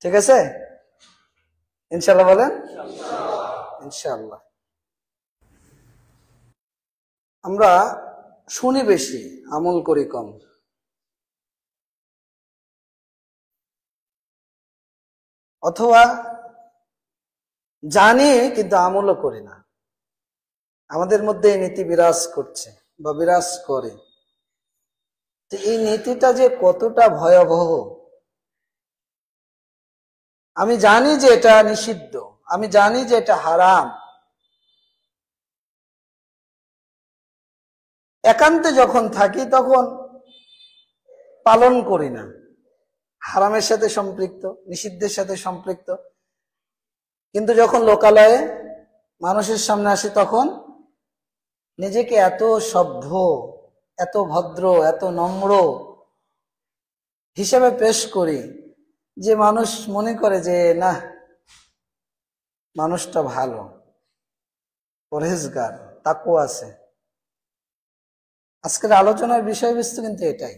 ঠিক আছে, ইনশাআল্লাহ বলেন ইনশাআল্লাহ। আমরা শুনি বেশি, আমল করি কম। অথবা জানি কিন্তু আমলও করি না। আমাদের মধ্যে এই নীতি বিরাজ করছে বা বিরাজ করে। তো এই নীতিটা যে কতটা ভয়াবহ, আমি জানি যে এটা নিষিদ্ধ, আমি জানি যে এটা হারাম, একান্তে যখন থাকি তখন পালন করি না, হারামের সাথে সম্পৃক্ত, নিষিদ্ধের সাথে সম্পৃক্ত। কিন্তু যখন লোকালয়ে মানুষের সামনে আসি তখন নিজেকে এত সভ্য, এত ভদ্র, এত নম্র হিসেবে পেশ করি যে মানুষ মনে করে যে না, মানুষটা ভালো, পরহেজগার, তাকওয়া আছে। আজকের আলোচনার বিষয়বস্তু কিন্তু এটাই,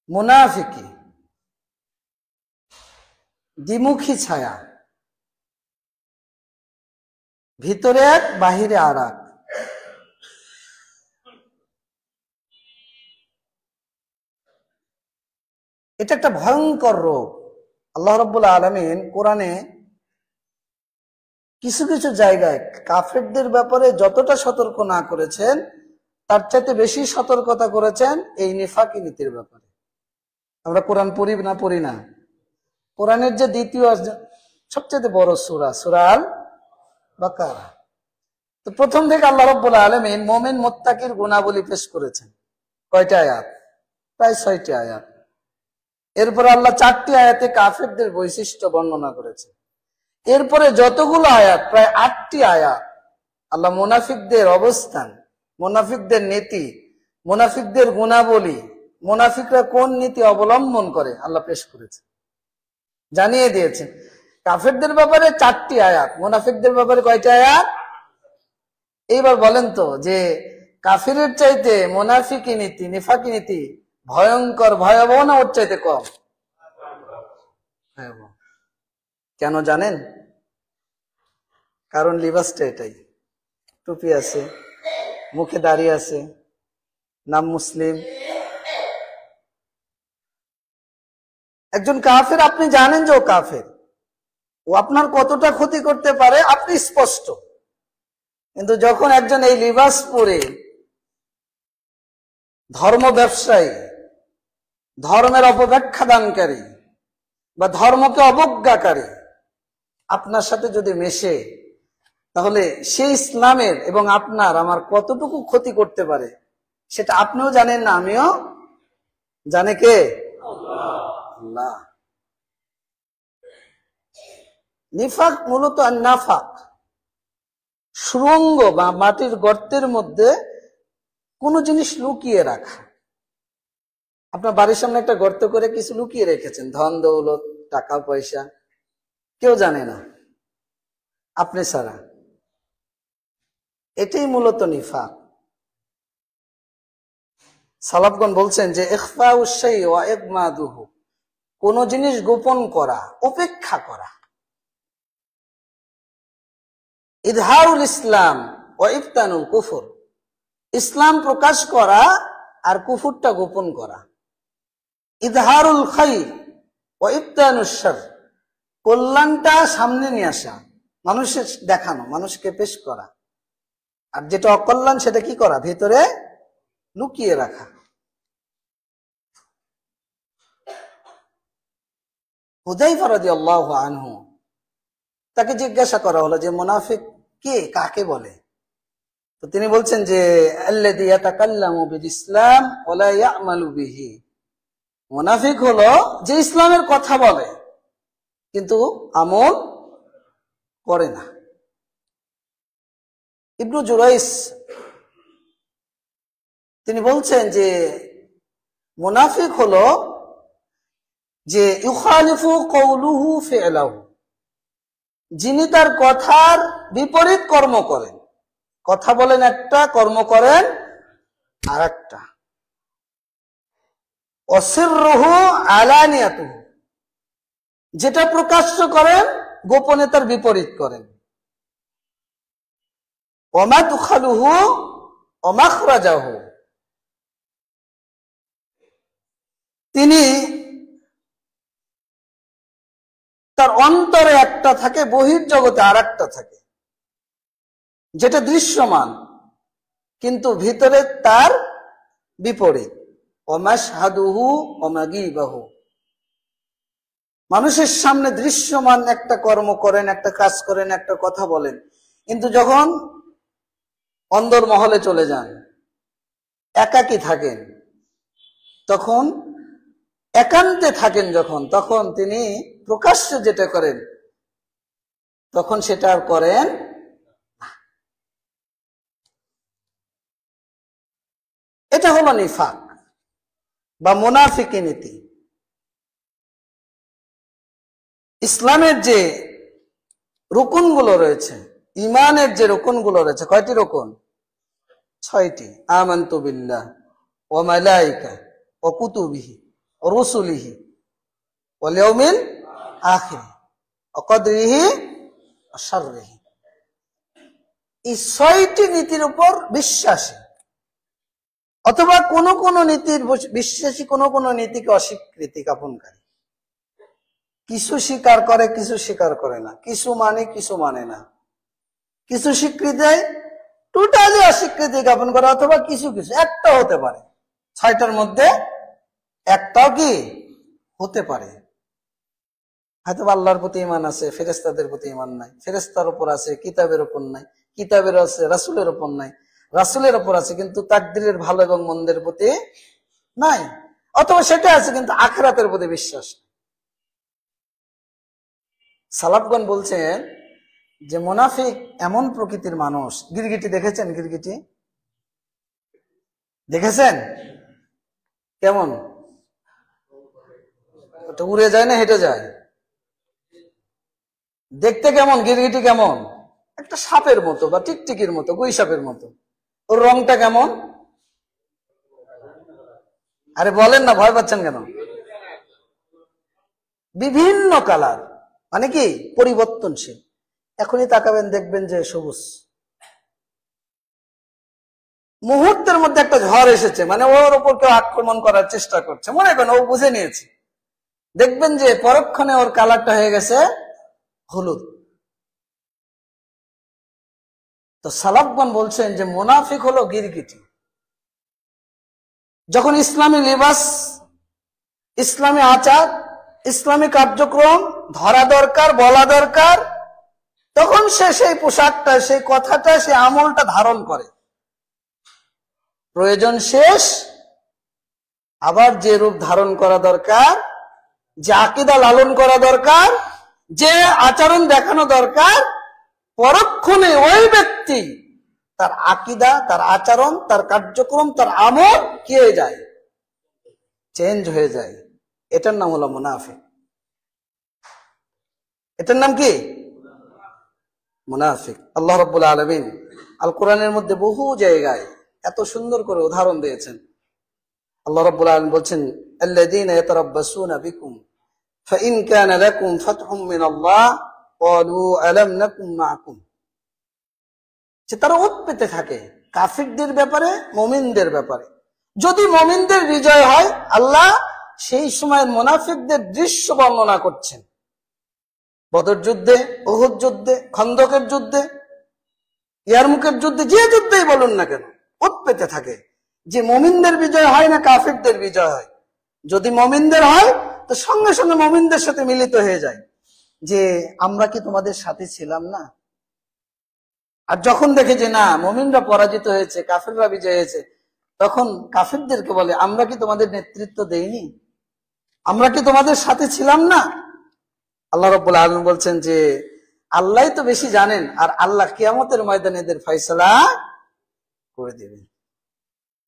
মুনাফিকি, দ্বিমুখী ছায়া, ভিতরে এক বাহিরে আর এক। এটা একটা ভয়ঙ্কর রোগ। আল্লাহ রাব্বুল আলামিন কোরআনে কিছু কিছু জায়গায় কাফেরদের ব্যাপারে যতটা সতর্ক না করেছেন, তার চাইতে বেশি সতর্কতা করেছেন এই নিফাকি নীতির ব্যাপারে। আমরা কোরআন পড়ি না পড়ি না? কোরআনের যে দ্বিতীয় সবচেয়ে বড় সূরা, সূরা আল বাকারা। তো প্রথম থেকে আল্লাহ রাব্বুল আলামিন মুমিন মুত্তাকির গুণাবলী পেশ করেছেন। কয়টা আয়াত? প্রায় 6টি আয়াত। এরপরে আল্লাহ 4টি আয়াতে কাফেরদের বৈশিষ্ট্য বর্ণনা করেছেন। এরপরে যতগুলো আয়াত, প্রায় 8টি আয়াত, আল্লাহ মুনাফিকদের অবস্থান, মুনাফিকদের নীতি, মুনাফিকদের গুণাবলী, মুনাফিকরা কোন নীতি অবলম্বন করে আল্লাহ পেশ করেছে, জানিয়ে দিয়েছেন। কাফেরদের ব্যাপারে 4টি আয়াত, মুনাফিকদের ব্যাপারে কয়টি আয়াত? এইবার বলেন তো যে কাফিরের চাইতে মুনাফিকি নীতি, নিফাকি নীতি ভয়ঙ্কর, ভয়াবহ না ওর চাইতে কম? ভয়াবহ। কেন জানেন? কারণ লিবাসটা এটাই, টুপি আছে, মুখে দাড়ি আছে, নাম মুসলিম। একজন কাফের, আপনি জানেন যে ও কাফের, ও আপনার কতটা ক্ষতি করতে পারে আপনি স্পষ্ট। কিন্তু যখন একজন এই লিবাস পরে ধর্ম ব্যবসায়ী, ধর্মের অপব্যাখ্যা দানকারী বা ধর্মকে অবজ্ঞাকারী আপনার সাথে যদি মেশে, তাহলে সেই ইসলামের এবং আপনার আমার কতটুকু ক্ষতি করতে পারে সেটা আপনিও জানেন না, আমিও জানে কে? আল্লাহ। নিফাক মূলত নাফাক, সুরঙ্গ বা মাটির গর্তের মধ্যে কোনো জিনিস লুকিয়ে রাখা। আপনার বাড়ির সামনে একটা গর্ত করে কিছু লুকিয়ে রেখেছেন, ধন দৌলত, টাকা পয়সা, কেউ জানে না আপনি ছাড়া। এটাই মূলত নিফাক। সালাফগণ বলছেন যে ইখফাউ শাই ওয়া ইগমাদুহু, কোন জিনিস গোপন করা, উপেক্ষা করা। ইযহারুল ইসলাম ওয়া ইবতানুল কুফর, ইসলাম প্রকাশ করা আর কুফরটা গোপন করা। ইযহারুল খাইর ওয়া ইবতানুশ শার, কল্যাণটা সামনে নিয়ে আসা, মানুষের দেখানো, মানুষকে পেশ করা। আর যেটা অকল্যাণ সেটা কি করা? ভিতরে লুকিয়ে রাখা। হুযায়ফা রাদিয়াল্লাহু আনহু, তাকে জিজ্ঞাসা করা হলো যে মুনাফিক কে, কাকে বলে? তো তিনি বলছেন যে আল্লাযী ইয়াতাকাল্লামু বিল ইসলাম ওয়া লা ইয়া'মালু বিহি, মুনাফিক হলো যে ইসলামের কথা বলে কিন্তু আমল করে না। ইবনু জুরাইস তিনি বলছেন যে মুনাফিক হলো যে ইউখালিফু কওলুহু ফি'লাহু, যিনি তার কথার বিপরীত কর্ম করেন। কথা বলেন একটা, কর্ম করেন আরেকটা। অসিররুহু আলানিয়াতুহু, যেটা প্রকাশ্য করেন গোপনে তার বিপরীত করেন। ওয়ামাদখালুহু ওয়ামাখরাজাহু, তিনি তার অন্তরে একটা থাকে, বহির্জগতে আর একটা থাকে, যেটা দৃশ্যমান কিন্তু ভিতরে তার বিপরীত। ওয়ামাশহাদুহু ওয়ামাগীবাহু, মানুষের সামনে দৃশ্যমান একটা কর্ম করেন, একটা কাজ করেন, একটা কথা বলেন, কিন্তু যখন অন্দরমহলে চলে যান, একাকী থাকেন, তখন একান্তে থাকেন যখন, তখন তিনি প্রকাশ্যে যেটা করেন তখন সেটা আর করেন। এটা হলো নিফাক বা মুনাফিকি নীতি। ইসলামের যে রুকুনগুলো রয়েছে, ইমানের যে রুকুনগুলো রয়েছে, কয়টি রুকুন? 6টি। আমানতু বিল্লাহ ওয়া মালাইকা ওয়া কুতুবিহি ওয়া রুসুলিহি ওয়াল ইয়াউমিল আখির ওয়া কদরিহি ওয়া শাররিহি। এই 6টি নীতির উপর বিশ্বাসী, অথবা কোন কোন নীতির বিশ্বাসী, কোন কোন নীতিকে অস্বীকৃতি জ্ঞাপনকারী। কিছু স্বীকার করে, কিছু স্বীকার করে না, কিছু মানে, কিছু মানে না, কিছু স্বীকৃতি দেয়, টোটালি অস্বীকৃতি জ্ঞাপন করে, অথবা কিছু কিছু একটা হতে পারে। 6টার মধ্যে একটাও কি হতে পারে। হয়তো আল্লাহর প্রতি ঈমান আছে, ফেরেশতাদের প্রতি ঈমান নাই, ফেরেশতার উপর আছে, কিতাবের উপর নাই, কিতাবের আছে, রাসূলের উপর নাই, রাসূলের উপর আছে কিন্তু তাকদীরের ভালো এবং মন্দের প্রতি নাই, অথবা সেটা আছে কিন্তু আখিরাতের প্রতি বিশ্বাস। সালাফগণ বলছেন যে মুনাফিক এমন প্রকৃতির মানুষ। গিরগিটি দেখেছেন? গিরগিটি দেখেছেন? কেমন? ওটা উড়ে যায় না হেঁটে যায়? দেখতে কেমন? গিরগিটি কেমন? একটা সাপের মতো বা টিকটিকির মতো, গুই সাপের মতো। ওর রংটা কেমন? আরে বলেন না, ভয় পাচ্ছেন কেন? বিভিন্ন কালার, মানে কি পরিবর্তনশীল। এখনই তাকাবেন, দেখবেন যে সবুজ, মুহূর্তের মধ্যে একটা ঝড় এসেছে, মানে ওর উপর কেউ আক্রমণ করার চেষ্টা করছে, মনে করেন ও বুঝে নিয়েছে, দেখবেন যে পরক্ষণে ওর কালারটা হয়ে গেছে হলুদ। তো সালাফগণ বলছেন যে মুনাফিক হলো গিরগিটি। যখন ইসলামী লিবাস, ইসলামী আচার, ইসলামী কার্যক্রম ধরা দরকার, বলা দরকার, তখন সে সেই পোশাকটা, সেই কথাটা, সেই আমলটা ধারণ করে। প্রয়োজন শেষ আবার যে রূপ ধারণ করা দরকার, যে আকীদা লালন করা দরকার, যে আচরণ দেখানো দরকার, পরক্ষণে ওই ব্যক্তি তার আকীদা, তার আচরণ, তার কার্যক্রম, তার আমল কি হয়ে যায়? চেঞ্জ হয়ে যায়। এটার নাম হলো মুনাফিক। এটার নাম কি? মুনাফিক। আল্লাহ রাব্বুল আলামিন আল কোরআনের মধ্যে বহু জায়গায় এত সুন্দর করে উদাহরণ দিয়েছেন। আল্লাহ রাব্বুল আলামিন বলছেন, আল্লাযীনা ইয়াতারাব্বাসুনা বিকুম ফাইন কানা লাকুম ফাতহুম মিনাল্লাহ ক্বালু আলাম নাকুম মাআকুম। যে তারা ওত পেতে থাকে কাফিরদের ব্যাপারে, মুমিনদের ব্যাপারে। যদি মুমিনদের বিজয় হয়, আল্লাহ সেই সময় মুনাফিকদের দৃশ্য বর্ণনা করছেন। বদর যুদ্ধে, উহুদ যুদ্ধে, খন্দকের যুদ্ধে, ইয়ারমুকের যুদ্ধে, যে যুদ্ধেই বলুন না কেন, ওত পেতে থাকে যে মুমিনদের বিজয় হয় না কাফিরদের বিজয় হয়। যদি মুমিনদের হয় তো সঙ্গে সঙ্গে মুমিনদের সাথে মিলিত হয়ে যায় যে আমরা কি তোমাদের সাথে ছিলাম না? আর যখন দেখে যে না, মুমিনরা পরাজিত হয়েছে, কাফিররা বিজয় হয়েছে, তখন কাফিরদেরকে বলে আমরা কি তোমাদের নেতৃত্ব দেইনি? আমরা কি তোমাদের সাথে ছিলাম না? আল্লাহ রাব্বুল আলামিন বলছেন যে আল্লাহই তো বেশি জানেন, আর আল্লাহ কিয়ামতের ময়দানে এদের ফয়সালা করে দিবেন।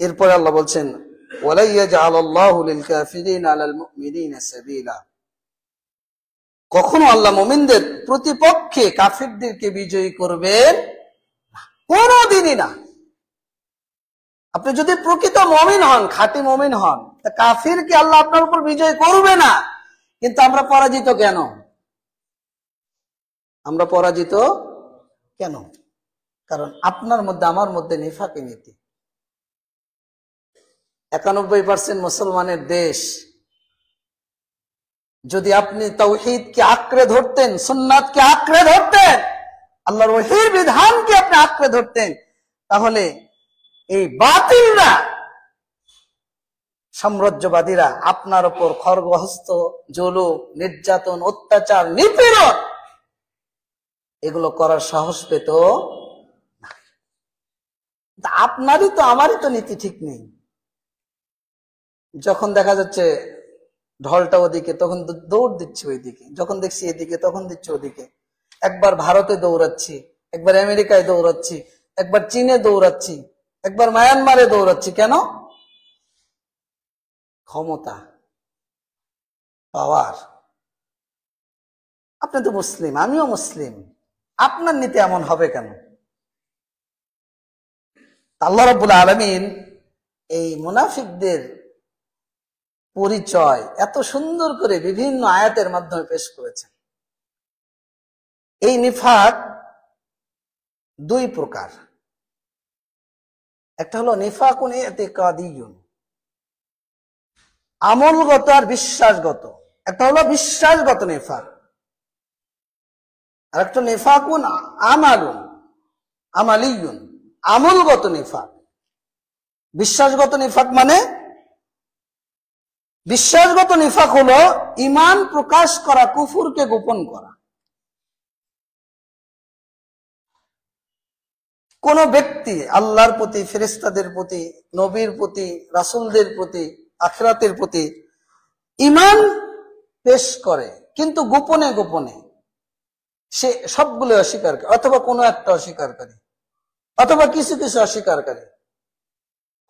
এরপরে আল্লাহ বলছেন, ওয়ালা ইয়াজআলুল্লাহু লিল কাফিরিনা আলাল মুমিনিনা সাবিলা। কখনো আল্লাহ মুমিনদের প্রতিপক্ষে কাফিরদেরকে বিজয়ী করবেন কোনদিনই না। আপনি যদি প্রকৃত মুমিন হন, খাঁটি মুমিন হন, কাফিরকে আল্লাহ আপনার উপর বিজয় করবে না, কিন্তু আমরা পরাজিত কেন? আমরা পরাজিত কেন? কারণ আপনার মধ্যে আমার মধ্যে নিফাকি নীতি। 91% মুসলমানের দেশ, যদি আপনি তাওহীদকে আঁকড়ে ধরতেন, সুন্নাতকে আঁকড়ে ধরতেন, আল্লাহর ওহীর বিধানকে আপনি আঁকড়ে ধরতেন, তাহলে এই বাতিলরা, সাম্রাজ্যবাদীরা আপনার উপর খড়গহস্ত, জুলুম, নির্যাতন, অত্যাচার, নিপীড়ন এগুলো করার সাহস পেত না। আপনারই তো আমারই তো নীতি ঠিক নেই। যখন দেখা যাচ্ছে ঢলটা ওদিকে, তখন দৌড় দিচ্ছি ওইদিকে, যখন দেখছি এদিকে তখন দিচ্ছি ওদিকে। একবার ভারতে দৌড়াচ্ছি, একবার আমেরিকায় দৌড়াচ্ছি, একবার চীনে দৌড়াচ্ছি, একবার মায়ানমারে দৌড়াচ্ছি। কেন? ক্ষমতা, পাওয়ার। আপনি তো মুসলিম, আমিও মুসলিম, আপনার নীতি এমন হবে কেন? আল্লাহ রাব্বুল আলামিন এই মুনাফিকদের পরিচয় এত সুন্দর করে বিভিন্ন আয়াতের মাধ্যমে পেশ করেছেন। এই নিফাক দুই প্রকার। একটা হলো নিফাকুন ইতিকাদিয়ুন, আমলগত আর বিশ্বাসগত। একটা হলো বিশ্বাসগত নিফাক, আর একটা নিফাকুন আমালুন, আমালিয়ুন, আমলগত নিফাক। বিশ্বাসগত নিফাক মানে, বিশ্বাসগত নিফাক হলো ঈমান প্রকাশ করা, কুফরকে গোপন করা। কোন ব্যক্তি আল্লাহর প্রতি, ফেরেশতাদের প্রতি, নবীর প্রতি, রাসূলদের প্রতি, আখিরাতের প্রতি ঈমান পেশ করে, কিন্তু গোপনে গোপনে সে সবগুলো অস্বীকার করে, অথবা কোনো একটা অস্বীকার করে, অথবা কিছু কিছু অস্বীকার করে,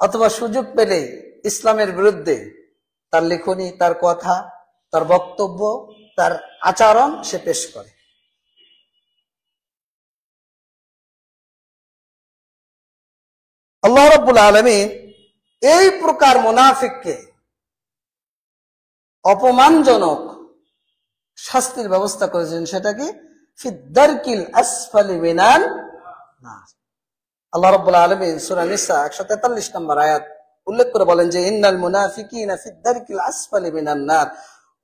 অথবা সুযোগ পেলে ইসলামের বিরুদ্ধে তার লেখনী, তার কথা, তার বক্তব্য, তার আচরণ সে পেশ করে। আল্লাহ রাব্বুল আলামিন এই প্রকার মুনাফিককে অপমানজনক শাস্তির ব্যবস্থা করেছেন। সেটা কি? ফিদ্দারকিল আসফালি মিনান নার। আল্লাহ রাব্বুল আলামিন সূরা নিসা 143 নম্বর আয়াত উল্লেখ করে বলেন যে ইন্নাল মুনাফিকিনা ফিদ্দারকিল আসফালি মিনান নার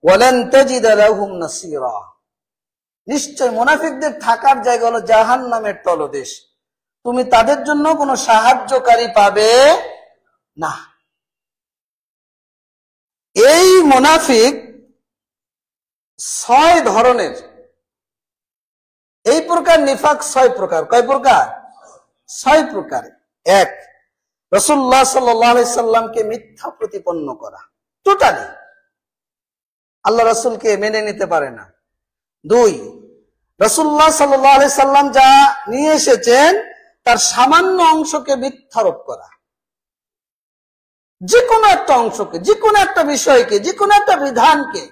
ওয়া লান তাজিদা লাহুম নাসীরা। নিশ্চয় মুনাফিকদের থাকার জায়গা হলো জাহান্নামের তলদেশ, তুমি তাদের জন্য কোনো সাহায্যকারী পাবে না। এই মুনাফিক 6 ধরনের। এই প্রকার নিফাক 6 প্রকার। কয় প্রকার? 6 প্রকার। 1, রাসূলুল্লাহ সাল্লাল্লাহু আলাইহি সাল্লামকে মিথ্যা প্রতিপন্ন করা, টোটালি আল্লাহ রাসূলকে মেনে নিতে পারে না। 2, রাসূলুল্লাহ সাল্লাল্লাহু আলাইহি সাল্লাম যা নিয়ে এসেছেন তার সামান্য অংশকে মিথ্যারোপ করা, যে কোনো একটা অংশকে, যে কোনো একটা বিষয়কে, যে কোনো একটা বিধানকে,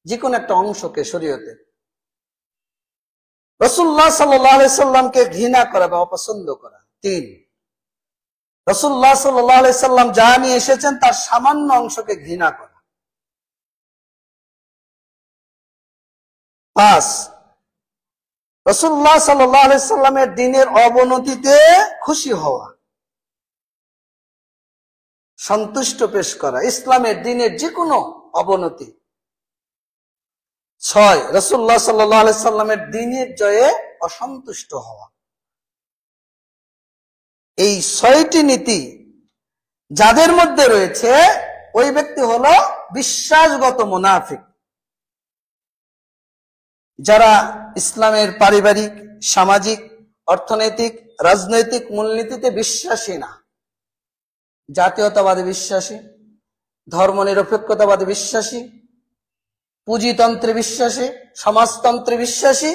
যে কোনো একটা অংশকে শরীয়তে। রাসূলুল্লাহ সাল্লাল্লাহু আলাইহি সাল্লামকে ঘৃণা করা বা অপছন্দ করা। 3, রাসূলুল্লাহ সাল্লাল্লাহু আলাইহি সাল্লাম যা নিয়ে এসেছেন তার সামান্য অংশকে ঘৃণা করা। 5, রাসূলুল্লাহ সাল্লাল্লাহু আলাইহি সাল্লামের দ্বীনের অবনতিতে খুশি হওয়া, সন্তুষ্ট পেশ করা, ইসলামের দ্বীনের যে কোনো অবনতি। 6, রাসূলুল্লাহ সাল্লাল্লাহু আলাইহি সাল্লামের দ্বীনের জয়ে অসন্তুষ্ট হওয়া। এই 6টি নীতি যাদের মধ্যে রয়েছে ওই ব্যক্তি হলো বিশ্বাসগত মুনাফিক। যারা ইসলামের পারিবারিক, সামাজিক, অর্থনৈতিক, রাজনৈতিক মূলনীতিতে বিশ্বাসী না, জাতীয়তাবাদী বিশ্বাসী, ধর্মনিরপেক্ষতাবাদী বিশ্বাসী, পুঁজিতন্ত্রে বিশ্বাসী, সমাজতন্ত্রে বিশ্বাসী,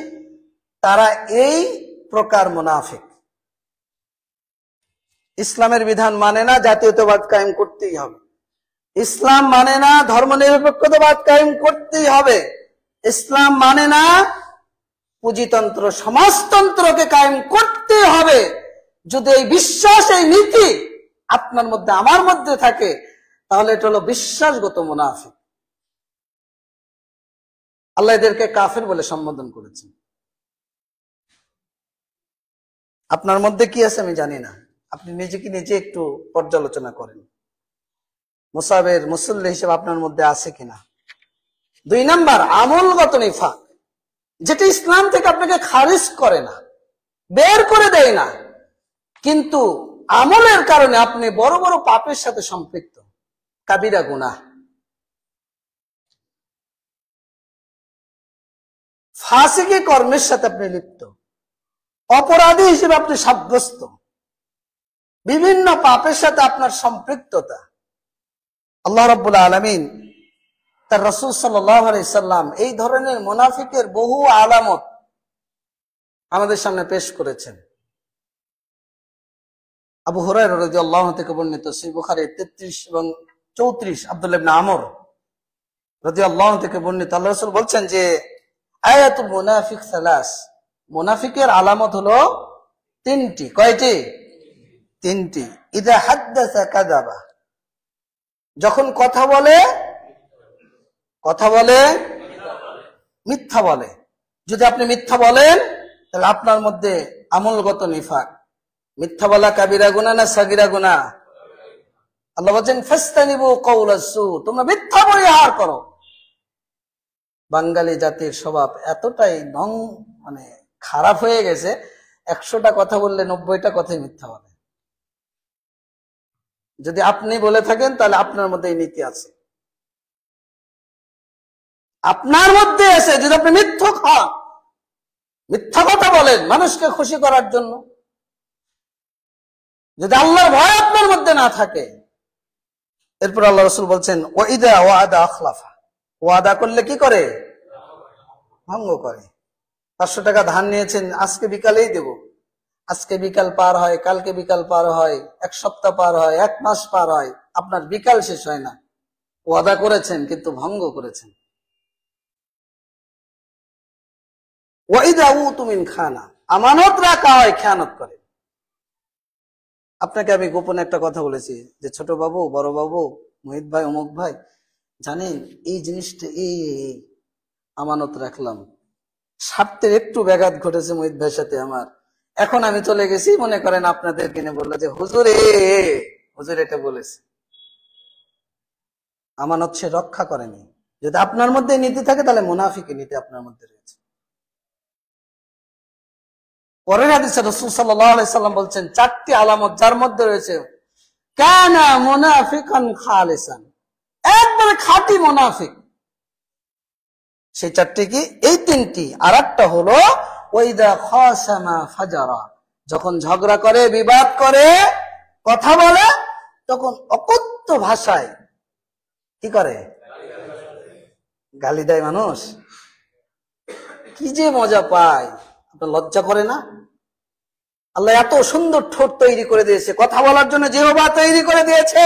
তারা এই প্রকার মুনাফিক। ইসলামের বিধান মানে না, জাতীয়তাবাদ কায়েম করতেই হবে। ইসলাম মানে না, ধর্মনিরপেক্ষতাবাদ কায়েম করতেই হবে। ইসলাম মানে না, পুঁজিতন্ত্র, সমাজতন্ত্রকে কায়েম করতে হবে। যদি এই বিশ্বাস, এই নীতি আপনার মধ্যে, আমার মধ্যে থাকে, তাহলে এটা হলো বিশ্বাসগত মুনাফিক। আল্লাহ এদেরকে কাফের বলে সম্বোধন করেছেন। আপনার মধ্যে কি আছে আমি জানি না, আপনি নিজেকে নিজে একটু পর্যালোচনা করেন, মুসাবের মুসল্লি হিসেবে আপনার মধ্যে আছে কিনা। 2 নাম্বার আমলগত নিফাক, যেটা ইসলাম থেকে আপনাকে খারিজ করে না, বের করে দেয় না, কিন্তু আমলের কারণে আপনি বড় বড় পাপের সাথে সম্পৃক্ত, কাবিরা গুনাহ। ফাসিকি কর্মের সাথে আপনি লিপ্ত, অপরাধী হিসেবে আপনি সাব্যস্ত, বিভিন্ন পাপের সাথে আপনার সম্পৃক্ততা। আল্লাহ রাব্বুল আলামিন তার রাসূল সাল্লাল্লাহু আলাইহি সাল্লাম এই ধরনের মুনাফিকের বহু আলামত আমাদের সামনে পেশ করেছেন। আবু হুরায়রা রাদিয়াল্লাহু আনহু থেকে বর্ণিত সহিহ বুখারী 33 এবং 34, আব্দুল্লাহ ইবনে আমর রাদিয়াল্লাহু আনহু থেকে বর্ণিত, আল্লাহ রাসূল বলছেন যে আয়াতুল মুনাফিক সালাস, মুনাফিকের আলামত হলো 3টি। কয়টি? 3টি। ইযা হাদ্দাসা কাযাবা, যখন কথা বলে মিথ্যা বলে। যদি আপনি মিথ্যা বলেন তাহলে আপনার মধ্যে আমলগত নিফাক। মিথ্যা বলা কাবিরা গুনাহ না সাগীরা গুনাহ? আল্লাহ বলেন ফাসতানিবু কাওলাস সু, তোমরা মিথ্যা পরিহার করো। বাঙালি জাতির স্বভাব এতটাই মানে খারাপ হয়ে গেছে, 100টা কথা বললে 90টা কথাই মিথ্যা বলে। যদি আপনি বলে থাকেন তাহলে আপনার মধ্যে এই নীতি আছে, আপনার মধ্যে আছে। যদি আপনি মিথ্যা কথা বলেন মানুষকে খুশি করার জন্য, যদি আল্লাহর ভয় আপনার মধ্যে না থাকে, এরপর আল্লাহ রাসূল বলছেন ওয়াইদা ওয়াদা আখলাফা, ওয়াদা করলে কি করে? ভঙ্গ করে। 500 টাকা ধার নিয়েছেন, আজকে বিকালেই দেব, আজকে বিকাল পার হয়, কালকে বিকাল পার হয়, 1 সপ্তাহ পার হয়, 1 মাস পার হয়, আপনার বিকাল শেষ হয় না। ওয়াদা করেছেন কিন্তু ভঙ্গ করেছেন। ওয়াইদা উতুমিন খানা, আমানত রাখা হয়, খেয়ানত করে। আপনাকে আমি গোপনে একটা কথা বলেছি যে ছোট বাবু, বড় বাবু, মুহিত ভাই, অমুক ভাই, জানেন এই জিনিসটা এই আমানত রাখলাম, স্বার্থের একটু ব্যাঘাত ঘটেছে মুহিত ভাইয়ের সাথে আমার, এখন আমি চলে গেছি, মনে করেন আপনাদের কিনে বললো যে হুজুর এটা বলেছে। আমানত সে রক্ষা করেনি। যদি আপনার মধ্যে নীতি থাকে তাহলে মুনাফিকি নীতি আপনার মধ্যে রয়েছে। পরের হাদিসে রাসূল সাল্লাল্লাহু আলাইহি সাল্লাম বলছেন 4টি আলামত যার মধ্যে রয়েছে কানা মুনাফিকান খালিসান, একবারে খাঁটি মুনাফিক। সেই 4টি কি? এই 3টি। আর একটা হলো ওয়াইদা খাসামা ফাজারা, যখন ঝগড়া করে, বিবাদ করে, কথা বলে, তখন অকথ্য ভাষায় কি করে? গালি দেয়। মানুষ কি যে মজা পায়, আপনার লজ্জা করে না? আল্লাহ এত সুন্দর ঠোঁট তৈরি করে দিয়েছে, কথা বলার জন্য জিহ্বা তৈরি করে দিয়েছে।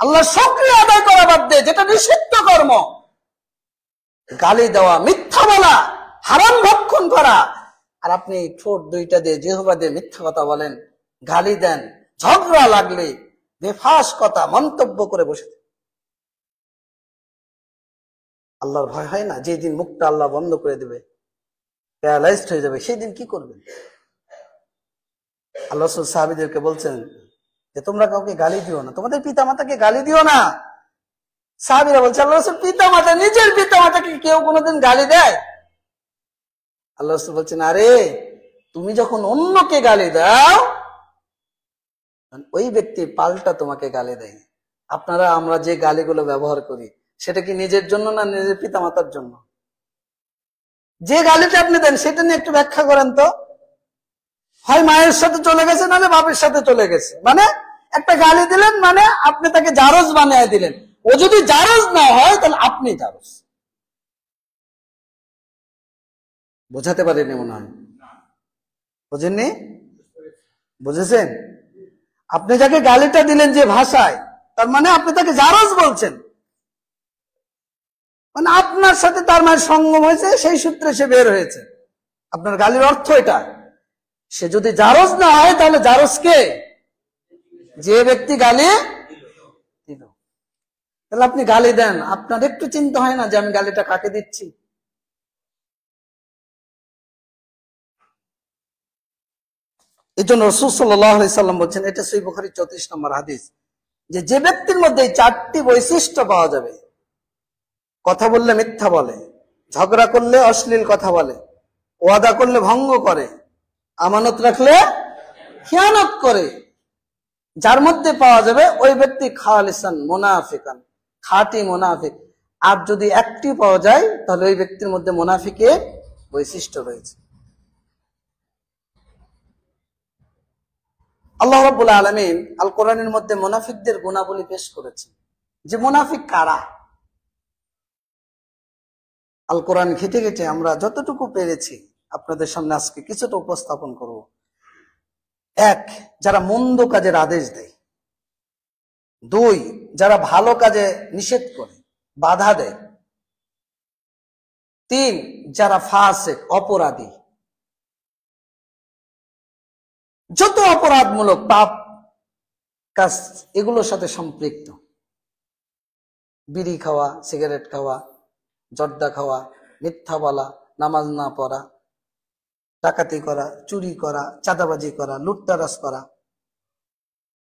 আল্লাহ শুকরিয়া আদায় করা বাদ দিয়ে, যেটা নিষিদ্ধ কর্ম, গালি দেওয়া, মিথ্যা বলা, হারাম ভক্ষণ করা, আর আপনি ঠোঁট 2টা দিয়ে, জিহ্বা দিয়ে মিথ্যা কথা বলেন, গালি দেন, ঝগড়া লাগলে বেফাস কথা মন্তব্য করে বসে। আল্লাহর ভয় হয় না? যেদিন মুখটা আল্লাহ বন্ধ করে দেবে, প্যারালাইজড হয়ে যাবে, সেই দিন কি করবেন? আল্লাহ রাসূল সাহাবীদেরকে বলছেন যে তোমরা কাউকে গালি দিও না, তোমাদের পিতামাতাকে গালি দিও না। সাহাবীরা বলছে আল্লাহ রাসূল পিতামাতা, নিজের পিতামাতাকে কেউ কোনোদিন গালি দেয়? আল্লাহ রাসূল বলছেন আরে তুমি যখন অন্যকে গালি দাও, ওই ব্যক্তি পাল্টা তোমাকে গালি দেয়। আমরা যে গালিগুলো ব্যবহার করি সেটা কি নিজের জন্য না নিজের পিতামাতার জন্য? যে গালিটা আপনি দেন সেটা নিয়ে একটু ব্যাখ্যা করেন তো। হয় মায়ের সাথে চলে গেছে, নাহলে বাপের সাথে চলে গেছে, মানে একটা গালি দিলেন মানে আপনি তাকে জারজ বানিয়ে দিলেন। ও যদি জারজ না হয় তাহলে আপনি জারজ। বোঝাতে পারেনি মনে হয়, বোঝেননি? বুঝেছেন? আপনি যাকে গালিটা দিলেন যে ভাষায়, তার মানে আপনি তাকে জারজ বলছেন, মানে আপনার সাথে তার মায়ের সঙ্গম হয়েছে, সেই সূত্রে সে বের হয়েছে। আপনার গালির অর্থ এটা। সে যদি জারজ না হয় তাহলে জারজ কে? যে ব্যক্তি গালি দিল। তাহলে আপনি গালি দেন, আপনার একটু চিন্তা হয় না যে আমি গালিটা কাকে দিচ্ছি? এই জন্য রাসূল সাল্লাল্লাহু আলাইহি সাল্লাম বলছেন, এটা সহিহ বুখারী 34 নম্বর হাদিস, যে ব্যক্তির মধ্যে 4টি বৈশিষ্ট্য পাওয়া যাবে, কথা বললে মিথ্যা বলে, ঝগড়া করলে অশ্লীল কথা বলে, ওয়াদা করলে ভঙ্গ করে, আমানত রাখলে খেয়ানত করে, যার মধ্যে পাওয়া যাবে ওই ব্যক্তি খালিসান মুনাফিকান, খাঁটি মুনাফিক। আর যদি একটি পাওয়া যায় তাহলে ওই ব্যক্তির মধ্যে মুনাফিকের বৈশিষ্ট্য রয়েছে। আল্লাহ রাব্বুল আলামিন আল কোরআনের মধ্যে মুনাফিকদের গুণাবলী পেশ করেছেন, যে মুনাফিক কারা। আল কোরআন ঘেটে ঘেটে আমরা যতটুকু পেরেছি আপনাদের সামনে আজকে কিছুটা উপস্থাপন করব। 1, যারা মন্দ কাজের আদেশ দেয়। 2, যারা ভালো কাজে নিষেধ করে, বাধা দেয়। 3, যারা ফাসিক, অপরাধী, যত অপরাধমূলক পাপ কাজ এগুলোর সাথে সম্পৃক্ত। বিড়ি খাওয়া, সিগারেট খাওয়া, জর্দা খাওয়া, মিথ্যা বলা, নামাজ না পড়া, ডাকাতি করা, চুরি করা, চাঁদাবাজি করা, লুটতারাজ করা,